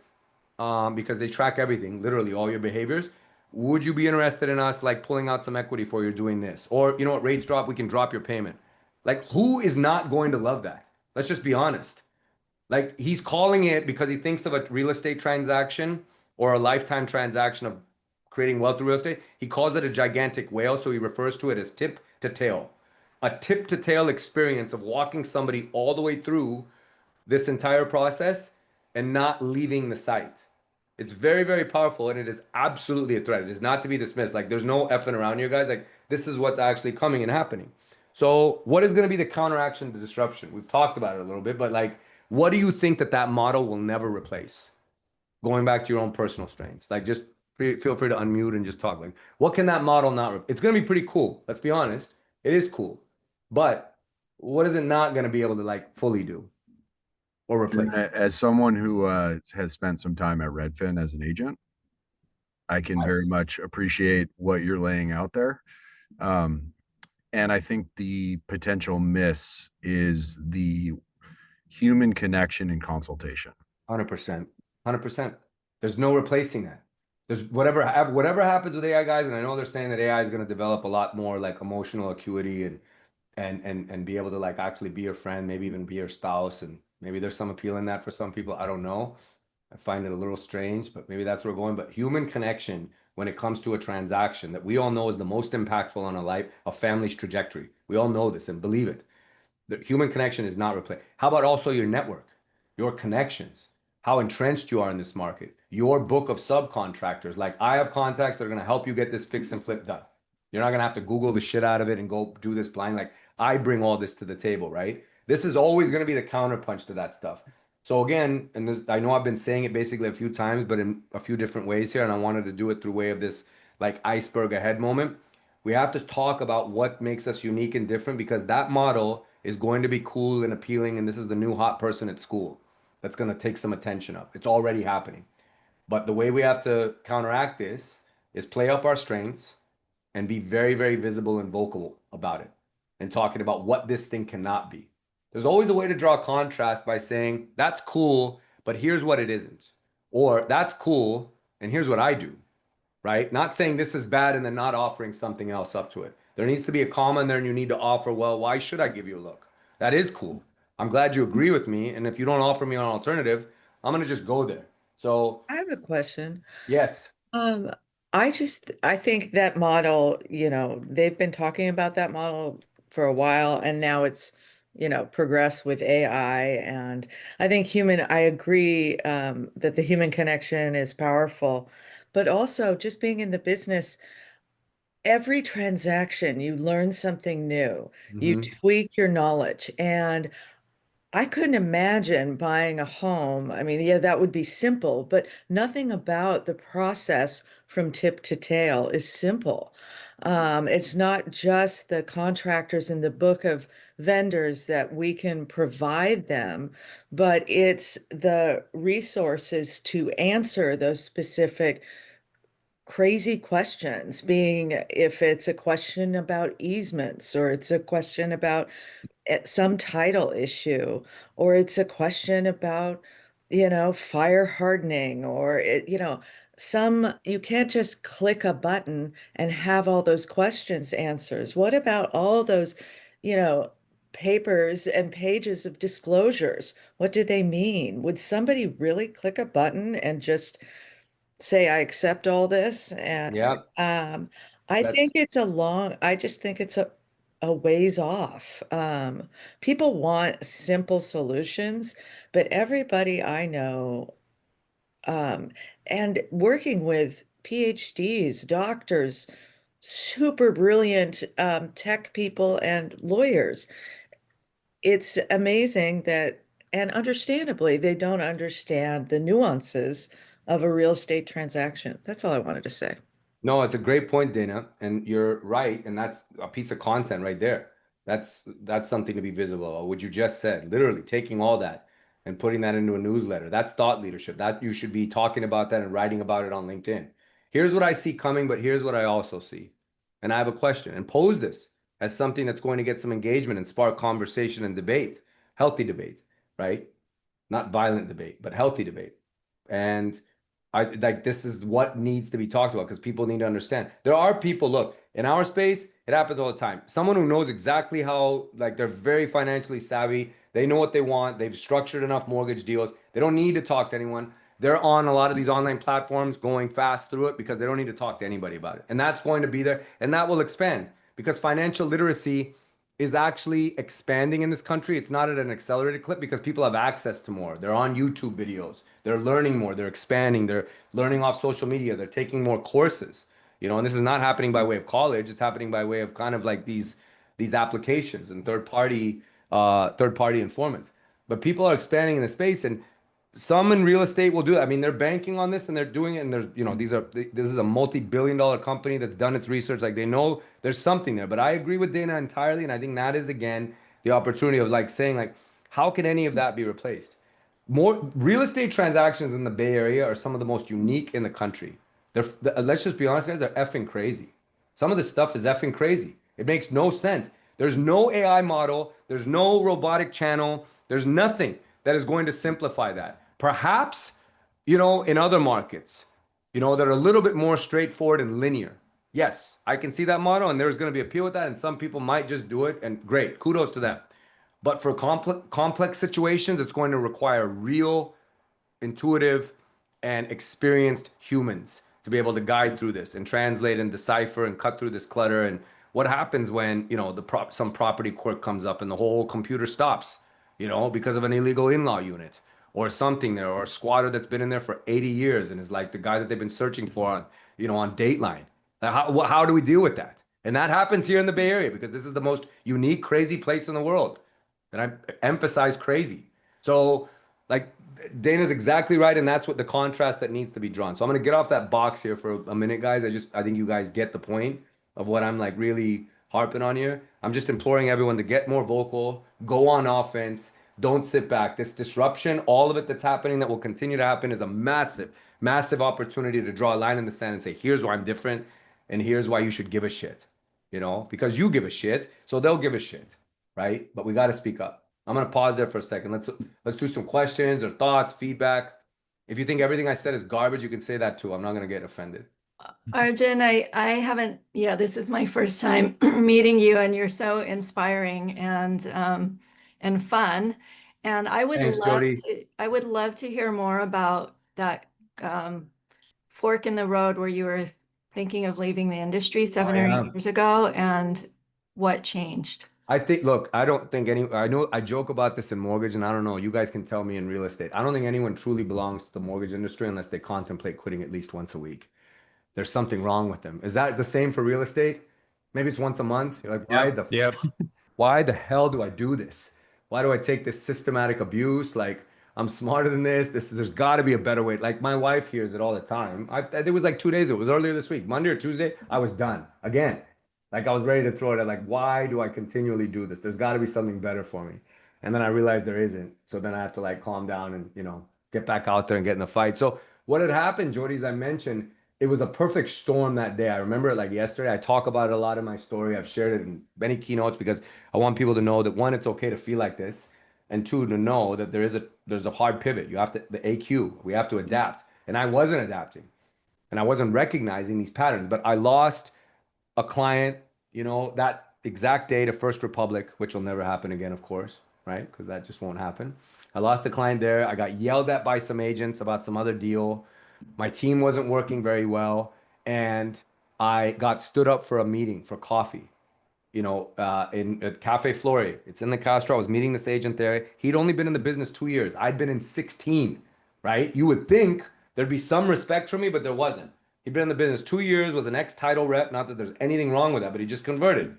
because they track everything, literally all your behaviors. Would you be interested in us like pulling out some equity for you doing this? Or you know what, rates drop, we can drop your payment. Like, who is not going to love that? Let's just be honest. Like, he's calling it because he thinks of a real estate transaction or a lifetime transaction of creating wealth through real estate. He calls it a gigantic whale, so he refers to it as tip to tail. A tip to tail experience of walking somebody all the way through this entire process and not leaving the site. It's very, very powerful, and it is absolutely a threat. It is not to be dismissed. Like, there's no effing around here, guys. Like, this is what's actually coming and happening. So what is going to be the counteraction to disruption? We've talked about it a little bit, but like, what do you think that model will never replace? Going back to your own personal strengths, like, just feel free to unmute and just talk. Like, what can that model not? It's going to be pretty cool. Let's be honest. It is cool, but what is it not going to be able to like fully do or replace? As someone who has spent some time at Redfin as an agent, I can very much appreciate what you're laying out there. And I think the potential miss is the human connection and consultation. 100%. 100%. There's no replacing that. There's whatever happens with AI, guys, and I know they're saying that AI is going to develop a lot more like emotional acuity and be able to like actually be your friend, maybe even be your spouse, and maybe there's some appeal in that for some people. I don't know. I find it a little strange, but maybe that's where we're going. But human connection when it comes to a transaction that we all know is the most impactful on a family's trajectory. We all know this and believe it. The human connection is not replaced. How about also your network, your connections, how entrenched you are in this market, your book of subcontractors. Like, I have contacts that are going to help you get this fix and flip done. You're not going to have to Google the shit out of it and go do this blind. Like, I bring all this to the table, right? This is always going to be the counterpunch to that stuff. So again, and this, I know I've been saying it basically a few times, but in a few different ways here, and I wanted to do it through way of this like iceberg ahead moment. We have to talk about what makes us unique and different, because that model is going to be cool and appealing, and this is the new hot person at school that's going to take some attention up. It's already happening. But the way we have to counteract this is play up our strengths and be very, very visible and vocal about it and talking about what this thing cannot be. There's always a way to draw contrast by saying, that's cool, but here's what it isn't. Or that's cool, and here's what I do, right? Not saying this is bad and then not offering something else up to it. There needs to be a comma in there, and you need to offer, well, why should I give you a look? That is cool. I'm glad you agree with me. And if you don't offer me an alternative, I'm going to just go there. So, I have a question. yes. Um, I think that model, they've been talking about that model for a while, and now it's, progressed with AI. And I think I agree, that the human connection is powerful, but also just being in the business, every transaction, you learn something new, you tweak your knowledge. And I couldn't imagine buying a home. I mean, yeah, that would be simple, but nothing about the process from tip to tail is simple. It's not just the contractors in the book of vendors that we can provide them, but it's the resources to answer those specific crazy questions, being if it's a question about easements, or it's a question about some title issue, or it's a question about, fire hardening, or you can't just click a button and have all those questions answers. What about all those, you know, papers and pages of disclosures? What do they mean? Would somebody really click a button and just say, I accept all this? And Yeah, I that's think I just think it's a ways off. People want simple solutions, but everybody I know, um, and working with PhDs, doctors, super brilliant tech people and lawyers, it's amazing that, and understandably, they don't understand the nuances of a real estate transaction. That's all I wanted to say. No, it's a great point, Dana, and you're right, and that's a piece of content right there. That's something to be visible. What you just said, literally taking all that and putting that into a newsletter. That's thought leadership. That you should be talking about that and writing about it on LinkedIn. Here's what I see coming, but here's what I also see. And I have a question, and pose this as something that's going to get some engagement and spark conversation and debate, healthy debate, right? Not violent debate, but healthy debate. And I like this is what needs to be talked about because people need to understand. There are people, look, in our space, it happens all the time. Someone who knows exactly how, like, they're very financially savvy, they know what they want, they've structured enough mortgage deals, they don't need to talk to anyone. They're on a lot of these online platforms going fast through it because they don't need to talk to anybody about it. And that's going to be there, and that will expand because financial literacy is actually expanding in this country. It's not at an accelerated clip because people have access to more. They're on YouTube videos. They're learning more. They're expanding. They're learning off social media. They're taking more courses. And this is not happening by way of college. It's happening by way of kind of like these applications and third party informants. But people are expanding in the space, and some in real estate will do it. I mean, they're banking on this and they're doing it. And this is a multi-billion-dollar company that's done its research. Like they know there's something there. But I agree with Dana entirely. And I think that is, again, the opportunity of like saying, like, how can any of that be replaced? More real estate transactions in the Bay Area are some of the most unique in the country. Let's just be honest, guys, they're effing crazy. Some of this stuff is effing crazy. It makes no sense. There's no AI model, there's no robotic channel, there's nothing that is going to simplify that. Perhaps, in other markets, that are a little bit more straightforward and linear. Yes, I can see that model, and there's going to be appeal with that, and some people might just do it, and great, kudos to them. But for complex situations, it's going to require real, intuitive, and experienced humans to be able to guide through this and translate and decipher and cut through this clutter. And what happens when some property court comes up and the whole computer stops, because of an illegal in-law unit or something there, or a squatter that's been in there for 80 years and is like the guy that they've been searching for on Dateline. How do we deal with that? And that happens here in the Bay Area because this is the most unique, crazy place in the world. And I emphasize crazy. So, like, Dana's exactly right, and that's what the contrast that needs to be drawn. So I'm gonna get off that box here for a minute, guys. I think you guys get the point of what I'm like really harping on here. I'm just imploring everyone to get more vocal, go on offense, don't sit back. This disruption, all of it that's happening, that will continue to happen, is a massive, massive opportunity to draw a line in the sand and say, here's why I'm different, and here's why you should give a shit. Because you give a shit, so they'll give a shit, right? But we got to speak up. I'm gonna pause there for a second. Let's do some questions or thoughts, feedback. If you think everything I said is garbage, you can say that too. I'm not gonna get offended. Arjun, I haven't, yeah, this is my first time meeting you, and you're so inspiring and fun. And Thanks, Jody. I would love to hear more about that fork in the road where you were thinking of leaving the industry 7 or 8 years ago, and what changed. I think, look, I don't think I know I joke about this in mortgage, and I don't know, you guys can tell me in real estate. I don't think anyone truly belongs to the mortgage industry unless they contemplate quitting at least once a week. There's something wrong with them. Is that the same for real estate? Maybe it's once a month. You're like, Yep. why the hell do I do this? Why do I take this systematic abuse? Like, I'm smarter than this. There's got to be a better way. Like my wife hears it all the time. It was like 2 days ago. It was earlier this week, Monday or Tuesday. I was done again. Like I was ready to throw it at like, why do I continually do this? There's got to be something better for me. And then I realized there isn't. So then I have to like calm down and, get back out there and get in the fight. So what had happened, Jody, as I mentioned, it was a perfect storm that day. I remember it like yesterday. I talk about it a lot in my story. I've shared it in many keynotes because I want people to know that one, it's okay to feel like this, and two, to know that there's a hard pivot. You have to the AQ. We have to adapt. And I wasn't adapting, and I wasn't recognizing these patterns. But I lost a client, that exact day to First Republic, which will never happen again, of course, right? Because that just won't happen. I lost a client there. I got yelled at by some agents about some other deal. My team wasn't working very well, and I got stood up for a meeting for coffee, in at Cafe Flore. It's in the Castro. I was meeting this agent there. He'd only been in the business 2 years. I'd been in 16, right? You would think there'd be some respect for me, but there wasn't. He'd been in the business 2 years, was an ex-title rep. Not that there's anything wrong with that, but he just converted.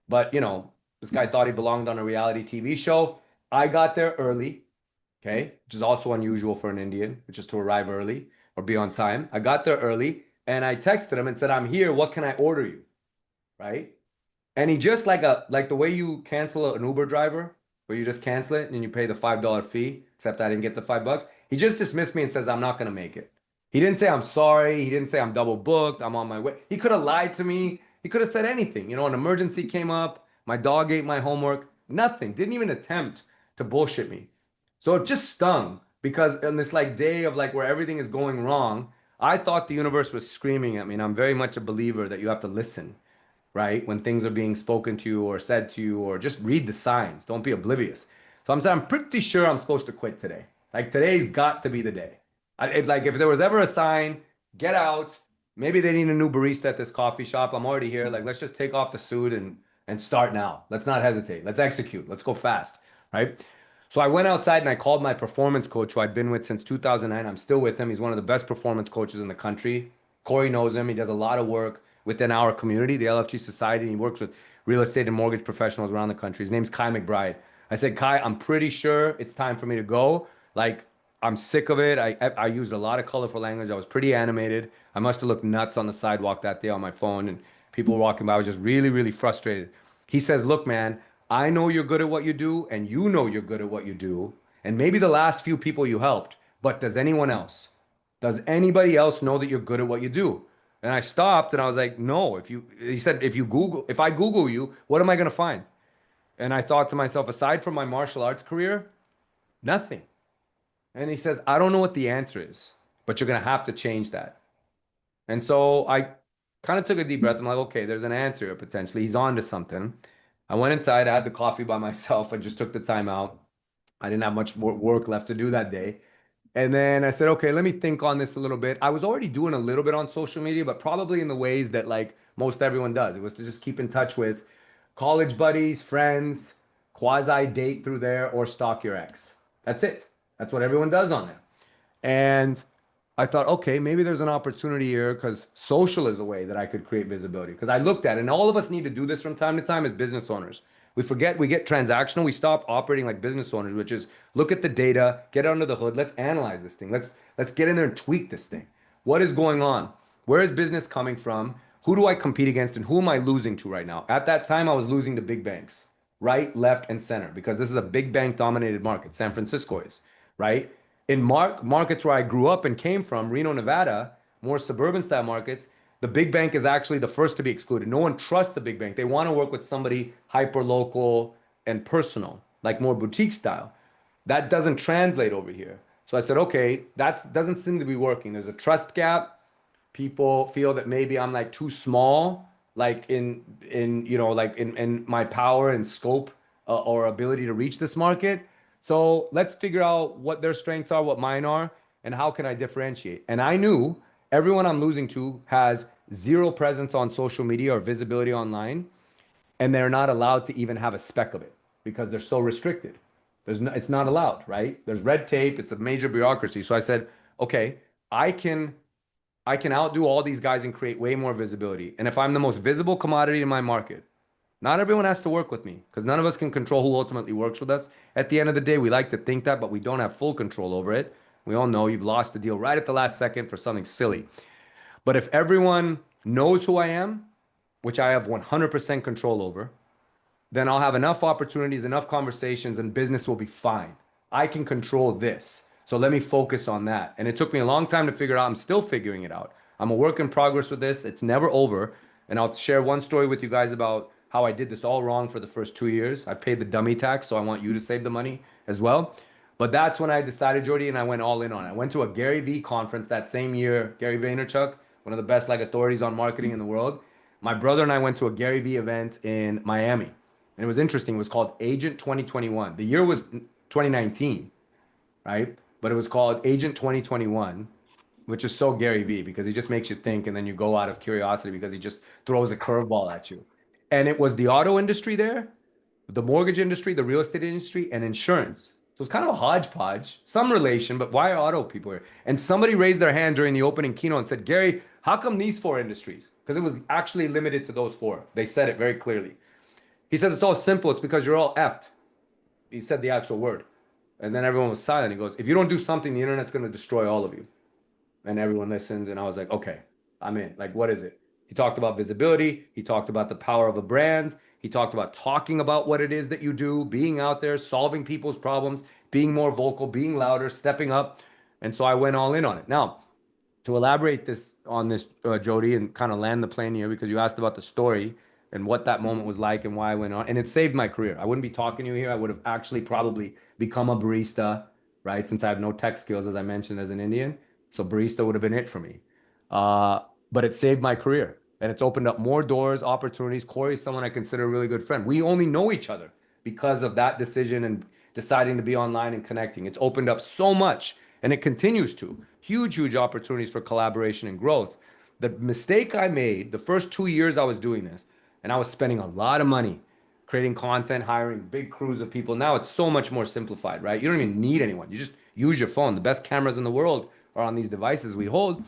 But, this guy thought he belonged on a reality TV show. I got there early, okay, which is also unusual for an Indian, which is to arrive early or be on time. I got there early and I texted him and said, I'm here. What can I order you? Right? And he just like the way you cancel an Uber driver, where you just cancel it and you pay the $5 fee, except I didn't get the $5. He just dismissed me and says, I'm not gonna make it. He didn't say I'm sorry. He didn't say I'm double booked. I'm on my way. He could have lied to me. He could have said anything. An emergency came up. My dog ate my homework. Nothing. Didn't even attempt to bullshit me. So it just stung because on this like day of like where everything is going wrong, I thought the universe was screaming at me. And I'm very much a believer that you have to listen, right? When things are being spoken to you or said to you, or just read the signs. Don't be oblivious. So I'm saying I'm pretty sure I'm supposed to quit today. Like today's got to be the day. If there was ever a sign, get out. Maybe they need a new barista at this coffee shop. I'm already here. Like let's just take off the suit and start now. Let's not hesitate. Let's execute. Let's go fast, right? So I went outside and I called my performance coach, who I'd been with since 2009. I'm still with him. He's one of the best performance coaches in the country. Corey knows him. He does a lot of work within our community, the LFG Society. And he works with real estate and mortgage professionals around the country. His name's Kai McBride. I said, Kai, I'm pretty sure it's time for me to go. Like, I'm sick of it. I used a lot of colorful language. I was pretty animated. I must have looked nuts on the sidewalk that day on my phone, and people were walking by. I was just really, really frustrated. He says, look, man, I know you're good at what you do, and you know you're good at what you do, and maybe the last few people you helped, but does anyone else? Does anybody else know that you're good at what you do? And I stopped and I was like, no. He said, if I Google you, what am I going to find? And I thought to myself, aside from my martial arts career, nothing. And he says, I don't know what the answer is, but you're going to have to change that. And so I kind of took a deep breath. I'm like, okay, there's an answer potentially. He's on to something. I went inside. I had the coffee by myself. I just took the time out. I didn't have much more work left to do that day. And then I said, okay, let me think on this a little bit. I was already doing a little bit on social media, but probably in the ways that like most everyone does. It was to just keep in touch with college buddies, friends, quasi date through there, or stalk your ex. That's it. That's what everyone does on there. And I thought, okay, maybe there's an opportunity here because social is a way that I could create visibility. Because I looked at it, and all of us need to do this from time to time as business owners. We forget, we get transactional, we stop operating like business owners, which is look at the data, get under the hood, let's analyze this thing. Let's get in there and tweak this thing. What is going on? Where is business coming from? Who do I compete against and who am I losing to right now? At that time, I was losing to big banks, right, left, and center, because this is a big bank dominated market. San Francisco is, right? In markets where I grew up and came from, Reno, Nevada, more suburban style markets, the big bank is actually the first to be excluded. No one trusts the big bank. They want to work with somebody hyper local and personal, like more boutique style. That doesn't translate over here. So I said, okay, that doesn't seem to be working. There's a trust gap. People feel that maybe I'm like too small, like in my power and scope or ability to reach this market. So let's figure out what their strengths are, what mine are, and how can I differentiate. And I knew everyone I'm losing to has zero presence on social media or visibility online, and they're not allowed to even have a speck of it because they're so restricted. It's not allowed, right? There's red tape. It's a major bureaucracy. So I said, okay, I can outdo all these guys and create way more visibility. And if I'm the most visible commodity in my market, Not everyone has to work with me because none of us can control who ultimately works with us. At the end of the day, we like to think that, but we don't have full control over it. We all know you've lost the deal right at the last second for something silly. But if everyone knows who I am, which I have 100% control over, then I'll have enough opportunities, enough conversations, and business will be fine. I can control this. So let me focus on that. And it took me a long time to figure it out. I'm still figuring it out. I'm a work in progress with this. It's never over. And I'll share one story with you guys about how I did this all wrong for the first 2 years. I paid the dummy tax, so I want you to save the money as well. But that's when I decided, Jordy, and I went all in on it. I went to a Gary Vee conference that same year. Gary Vaynerchuk, one of the best like authorities on marketing in the world. My brother and I went to a Gary Vee event in Miami. And it was interesting. It was called Agent 2021. The year was 2019, right? But it was called Agent 2021, which is so Gary Vee because he just makes you think and then you go out of curiosity because he just throws a curveball at you. And it was the auto industry there, the mortgage industry, the real estate industry, and insurance. So it's kind of a hodgepodge, some relation, but why are auto people here? And somebody raised their hand during the opening keynote and said, Gary, how come these four industries? Because it was actually limited to those four. They said it very clearly. He says it's all simple. It's because you're all effed. He said the actual word. And then everyone was silent. He goes, if you don't do something, the internet's going to destroy all of you. And everyone listened. And I was like, okay, I'm in. Like, what is it? He talked about visibility. He talked about the power of a brand. He talked about talking about what it is that you do, being out there, solving people's problems, being more vocal, being louder, stepping up. And so I went all in on it. Now, to elaborate this on this, Jody, and kind of land the plane here because you asked about the story and what that moment was like and why I went on. And it saved my career. I wouldn't be talking to you here. I would have actually probably become a barista, right? Since I have no tech skills, as I mentioned, as an Indian. So barista would have been it for me. But it saved my career. And it's opened up more doors, opportunities. Corey's someone I consider a really good friend. We only know each other because of that decision and deciding to be online and connecting. It's opened up so much and it continues to. Huge, huge opportunities for collaboration and growth. The mistake I made the first 2 years I was doing this, and I was spending a lot of money creating content, hiring big crews of people. Now it's so much more simplified, right? You don't even need anyone. You just use your phone. The best cameras in the world are on these devices we hold.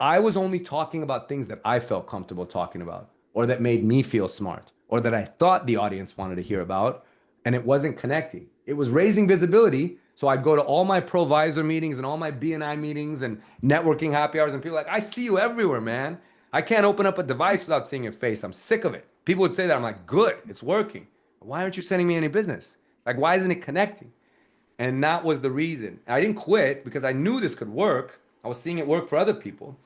I was only talking about things that I felt comfortable talking about, or that made me feel smart, or that I thought the audience wanted to hear about, and it wasn't connecting. It was raising visibility. So I'd go to all my provisor meetings and all my BNI meetings and networking happy hours, and people were like, I see you everywhere, man. I can't open up a device without seeing your face. I'm sick of it. People would say that. I'm like, good, it's working. Why aren't you sending me any business? Like, why isn't it connecting? And that was the reason. I didn't quit because I knew this could work. I was seeing it work for other people.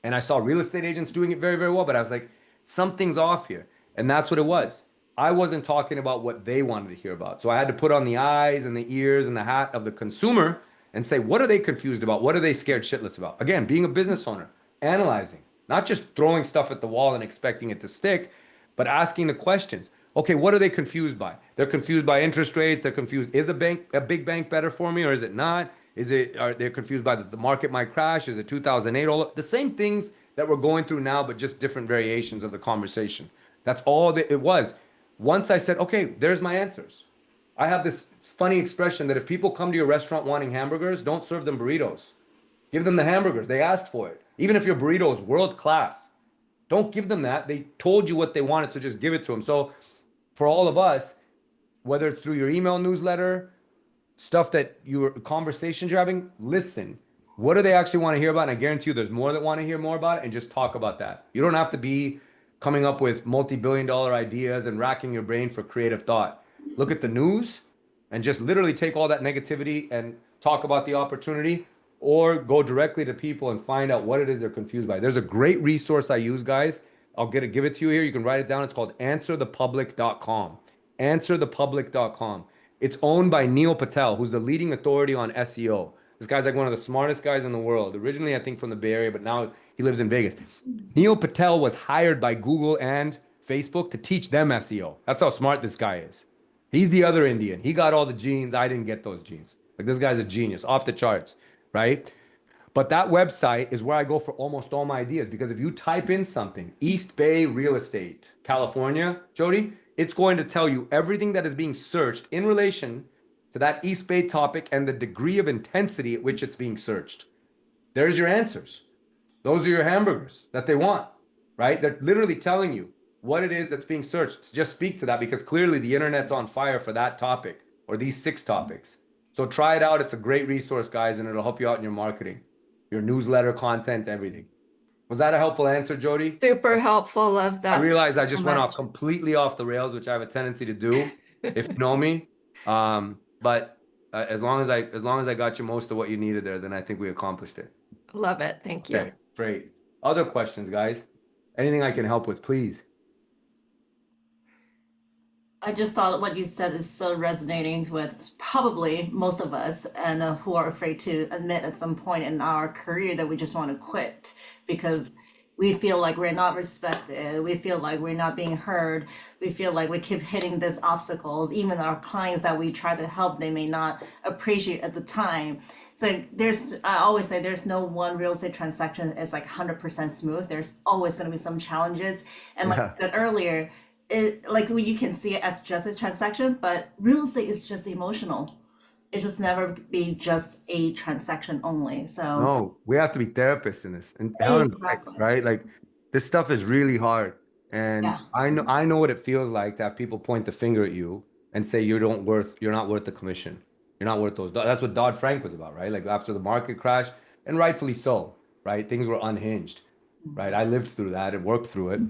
And I saw real estate agents doing it very, very well. But I was like, something's off here. And that's what it was. I wasn't talking about what they wanted to hear about. So I had to put on the eyes and the ears and the hat of the consumer and say, what are they confused about? What are they scared shitless about? Again, being a business owner, analyzing, not just throwing stuff at the wall and expecting it to stick, but asking the questions. Okay, what are they confused by? They're confused by interest rates. They're confused. Is a big bank better for me or is it not? Are they confused by the market might crash? Is it 2008? All the same things that we're going through now, but just different variations of the conversation. That's all that it was. Once I said, okay, there's my answers. I have this funny expression that if people come to your restaurant wanting hamburgers, don't serve them burritos. Give them the hamburgers. They asked for it. Even if your burrito is world class, don't give them that. They told you what they wanted, so just give it to them. So for all of us, whether it's through your email newsletter, stuff that your conversations you're having, listen. What do they actually want to hear about? And I guarantee you there's more that want to hear more about it, and just talk about that. You don't have to be coming up with multi-billion-dollar ideas and racking your brain for creative thought. Look at the news and just literally take all that negativity and talk about the opportunity, or go directly to people and find out what it is they're confused by. There's a great resource I use, guys. I'll give it to you here. You can write it down. It's called answerthepublic.com. Answerthepublic.com. It's owned by Neil Patel, who's the leading authority on SEO. This guy's like one of the smartest guys in the world. Originally, I think from the Bay Area, but now he lives in Vegas. Neil Patel was hired by Google and Facebook to teach them SEO. That's how smart this guy is. He's the other Indian. He got all the genes. I didn't get those genes. Like, this guy's a genius, off the charts, right? But that website is where I go for almost all my ideas, because if you type in something, East Bay real estate, California, Jody, it's going to tell you everything that is being searched in relation to that East Bay topic and the degree of intensity at which it's being searched. There's your answers. Those are your hamburgers that they want, right? They're literally telling you what it is that's being searched. Just speak to that, because clearly the internet's on fire for that topic or these 6 topics. So try it out. It's a great resource, guys, and it'll help you out in your marketing, your newsletter content, everything. Was that a helpful answer, Jody? Super helpful. Love I that. realize I so just went off much. completely off the rails, which I have a tendency to do, if you know me. But as long as I got you most of what you needed there, then I think we accomplished it. Love it. Thank you. Okay, great. Other questions, guys? Anything I can help with, please? I just thought what you said is so resonating with probably most of us, and who are afraid to admit at some point in our career that we just want to quit because we feel like we're not respected. We feel like we're not being heard. We feel like we keep hitting these obstacles. Even our clients that we try to help, they may not appreciate at the time. So I always say there's no one real estate transaction is like 100% smooth. There's always going to be some challenges. And like I said earlier, like you can see it as just a transaction, but real estate is just emotional. It just never be just a transaction only. So No, we have to be therapists in this. And Helen's right, exactly. right? Like this stuff is really hard. And Yeah. I know what it feels like to have people point the finger at you and say you're not worth the commission. You're not worth those. That's what Dodd-Frank was about, right? Like after the market crash, and rightfully so, right? Things were unhinged, right? I lived through that and worked through it,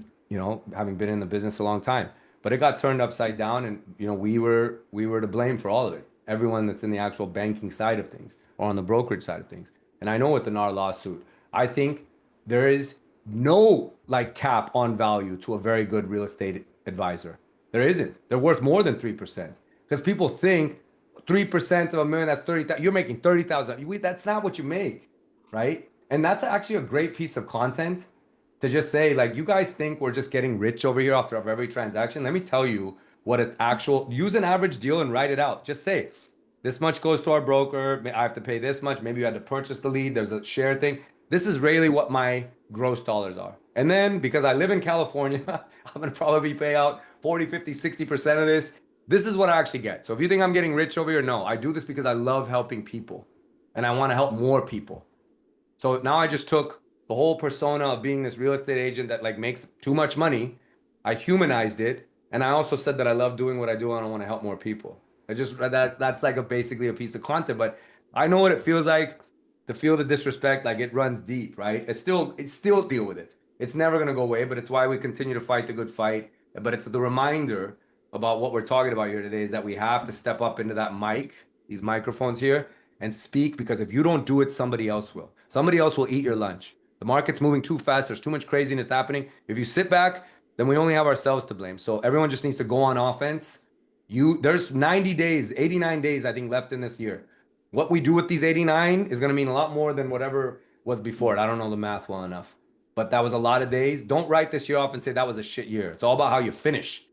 having been in the business a long time. But it got turned upside down, and we were to blame for all of it. Everyone that's in the actual banking side of things or on the brokerage side of things. And I know with the NAR lawsuit, I think there is no like cap on value to a very good real estate advisor. There isn't. They're worth more than 3%, because people think 3% of a million, that's 30,000. You're making 30,000. That's not what you make, right? And that's actually a great piece of content to just say, like, you guys think we're just getting rich over here after every transaction. Let me tell you what an actual, use an average deal and write it out. Just say, this much goes to our broker. I have to pay this much. Maybe you had to purchase the lead. There's a share thing. This is really what my gross dollars are. And then because I live in California, I'm going to probably pay out 40, 50, 60% of this. This is what I actually get. So if you think I'm getting rich over here, no, I do this because I love helping people and I want to help more people. So now I just took the whole persona of being this real estate agent that like makes too much money. I humanized it. And I also said that I love doing what I do and I want to help more people. That's like basically a piece of content, but I know what it feels like to feel the disrespect. Like it runs deep, right? It's still deal with it. It's never going to go away, but it's why we continue to fight the good fight. But it's the reminder about what we're talking about here today is that we have to step up into that mic, these microphones here, and speak, because if you don't do it, somebody else will. Somebody else will eat your lunch. The market's moving too fast. There's too much craziness happening. If you sit back, then we only have ourselves to blame. So everyone just needs to go on offense. There's 90 days, 89 days, I think, left in this year. What we do with these 89 is going to mean a lot more than whatever was before it. I don't know the math well enough, but that was a lot of days. Don't write this year off and say that was a shit year. It's all about how you finish.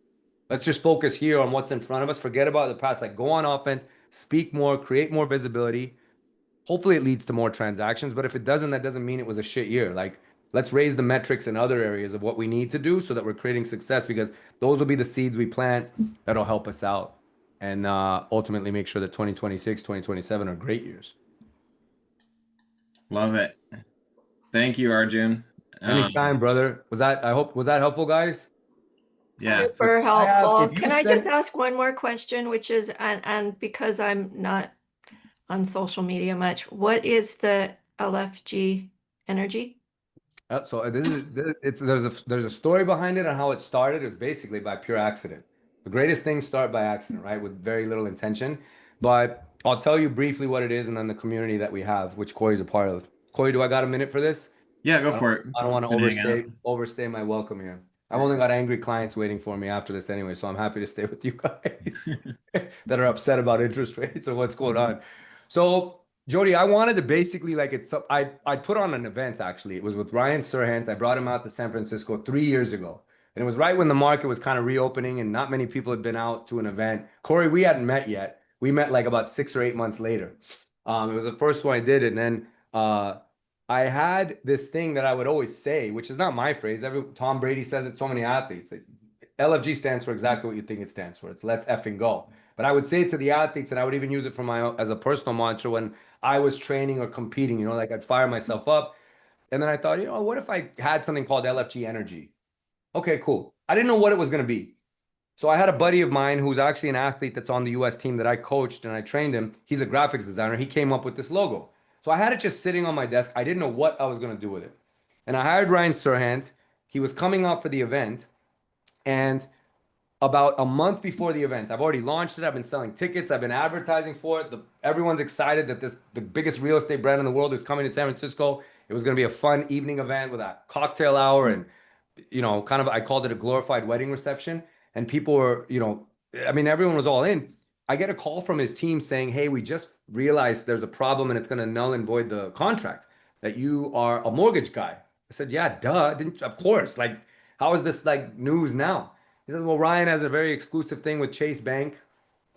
Let's just focus here on what's in front of us. Forget about the past. Like, go on offense, speak more, create more visibility. Hopefully it leads to more transactions, but if it doesn't, that doesn't mean it was a shit year. Like, let's raise the metrics in other areas of what we need to do so that we're creating success, because those will be the seeds we plant that'll help us out and ultimately make sure that 2026, 2027 are great years. Love it. Thank you, Arjun. Anytime, brother. Was that helpful, guys? Yeah. Super helpful. if you Can I send- just ask one more question, which is, and because I'm not on social media much, what is the LFG energy? So there's a story behind it on how it started. It's basically by pure accident. The greatest things start by accident, right? With very little intention. But I'll tell you briefly what it is, and then the community that we have, which Corey's a part of. Corey, do I got a minute for this? Yeah, go for it. I don't want to Been hanging out. overstay my welcome here. I've only got angry clients waiting for me after this anyway, so I'm happy to stay with you guys that are upset about interest rates and what's going on. So, Jody, I wanted to basically I put on an event actually. It was with Ryan Serhant. I brought him out to San Francisco 3 years ago. And it was right when the market was kind of reopening and not many people had been out to an event. Corey, we hadn't met yet. We met like about 6 or 8 months later. It was the first one I did. And then I had this thing that I would always say, which is not my phrase. Tom Brady says it, so many athletes. LFG stands for exactly what you think it stands for. It's let's effing go. But I would say it to the athletes, and I would even use it for as a personal mantra when I was training or competing, like I'd fire myself up. And then I thought, what if I had something called LFG energy? Okay, cool. I didn't know what it was going to be. So I had a buddy of mine who's actually an athlete that's on the US team that I coached and I trained him. He's a graphics designer. He came up with this logo. So I had it just sitting on my desk. I didn't know what I was going to do with it. And I hired Ryan Serhant. He was coming out for the event. And about a month before the event, I've already launched it. I've been selling tickets. I've been advertising for it. Everyone's excited that the biggest real estate brand in the world is coming to San Francisco. It was going to be a fun evening event with a cocktail hour and, kind of, I called it a glorified wedding reception. And people were, I mean, everyone was all in. I get a call from his team saying, hey, we just realized there's a problem and it's going to null and void the contract, that you are a mortgage guy. I said, yeah, duh. Of course. Like, how is this like news now? He says, well, Ryan has a very exclusive thing with Chase Bank,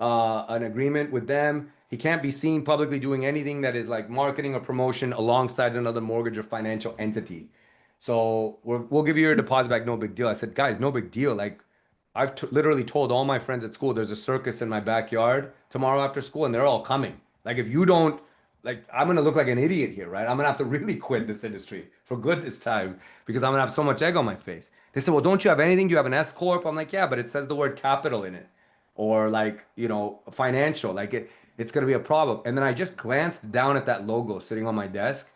an agreement with them. He can't be seen publicly doing anything that is like marketing or promotion alongside another mortgage or financial entity. So we'll give you your deposit back, no big deal. I said, guys, no big deal. Like, I've literally told all my friends at school there's a circus in my backyard tomorrow after school, and they're all coming. Like, if you don't, like, I'm gonna look like an idiot here, right? I'm gonna have to really quit this industry for good this time because I'm gonna have so much egg on my face. They said, well, don't you have anything? Do you have an S corp? I'm like, yeah, but it says the word capital in it, or like, financial. Like, it's gonna be a problem. And then I just glanced down at that logo sitting on my desk,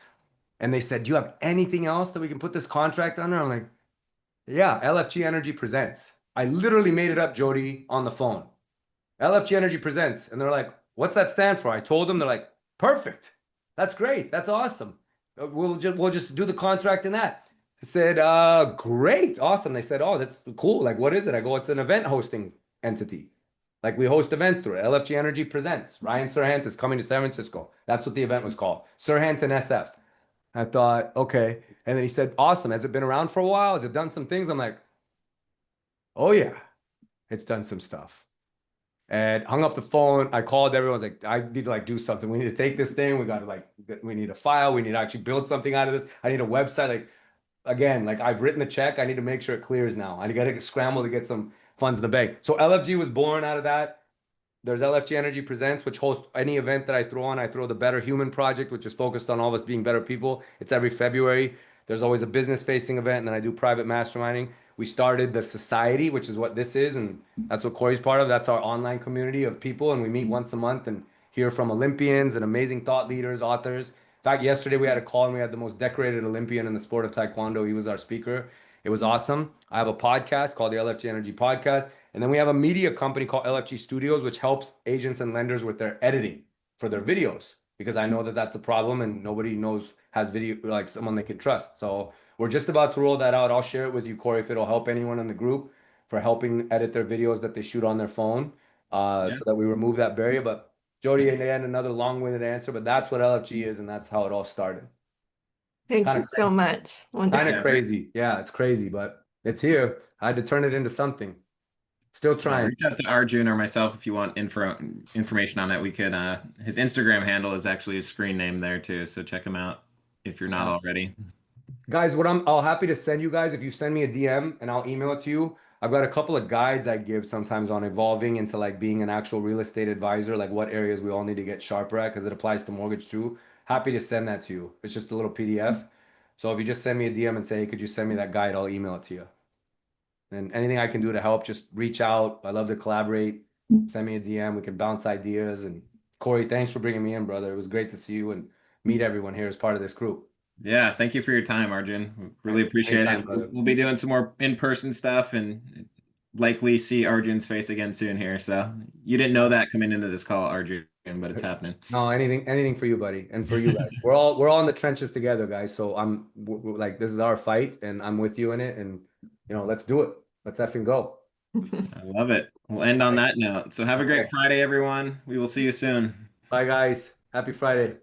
and they said, do you have anything else that we can put this contract under? I'm like, yeah, LFG Energy Presents. I literally made it up, Jody, on the phone. LFG Energy Presents. And they're like, what's that stand for? I told them, they're like, perfect. That's great. That's awesome. We'll just do the contract in that. I said, great, awesome. They said, oh, that's cool. Like, what is it? I go, it's an event hosting entity. Like, we host events through it. LFG Energy Presents. Ryan Serhant is coming to San Francisco. That's what the event was called. Serhant and SF. I thought, okay. And then he said, awesome. Has it been around for a while? Has it done some things? I'm like, oh yeah, it's done some stuff. And hung up the phone. I called everyone. I was like, I need to like do something. We need to take this thing. We got to we need a file. We need to actually build something out of this. I need a website. Like, again, like, I've written the check. I need to make sure it clears now. I got to scramble to get some funds in the bank. So LFG was born out of that. There's LFG Energy Presents, which hosts any event that I throw on. I throw the Better Human Project, which is focused on all of us being better people. It's every February. There's always a business-facing event, and then I do private masterminding. We started the Society, which is what this is, and that's what Corey's part of. That's our online community of people, and we meet once a month and hear from Olympians and amazing thought leaders, authors. In fact, yesterday we had a call, and we had the most decorated Olympian in the sport of Taekwondo. He was our speaker. It was awesome. I have a podcast called the LFG Energy Podcast. And then we have a media company called LFG Studios, which helps agents and lenders with their editing for their videos, because I know that that's a problem and nobody knows has video, like someone they can trust. So we're just about to roll that out. I'll share it with you, Corey, if it'll help anyone in the group for helping edit their videos that they shoot on their phone, Yeah. so that we remove that barrier. But Jody, again, another long-winded answer, but that's what LFG is, and that's how it all started. Thank Kind you of so much. kind Wonderful. of crazy. Yeah, it's crazy, but it's here. I had to turn it into something. Still Yeah, trying. reach out to Arjun or myself if you want information on that. We could his Instagram handle is actually his screen name there too, so check him out if you're not already. Guys, I'll happy to send you guys if you send me a DM and I'll email it to you. I've got a couple of guides I give sometimes on evolving into like being an actual real estate advisor, like what areas we all need to get sharper at because it applies to mortgage too. Happy to send that to you. It's just a little PDF. So if you just send me a DM and say, hey, could you send me that guide? I'll email it to you. And anything I can do to help, just reach out. I love to collaborate. Send me a DM. We can bounce ideas. And Corey, thanks for bringing me in, brother. It was great to see you and meet everyone here as part of this group. Yeah, thank you for your time, Arjun. We really appreciate Anytime, it. brother. We'll be doing some more in-person stuff and likely see Arjun's face again soon here. So you didn't know that coming into this call, Arjun, but it's happening. No, anything for you, buddy, and for you guys. We're all in the trenches together, guys. So we're like, this is our fight, and I'm with you in it. And let's do it. Let's effing go. I love it. We'll end on that note. So have a great Friday, everyone. We will see you soon. Bye, guys. Happy Friday.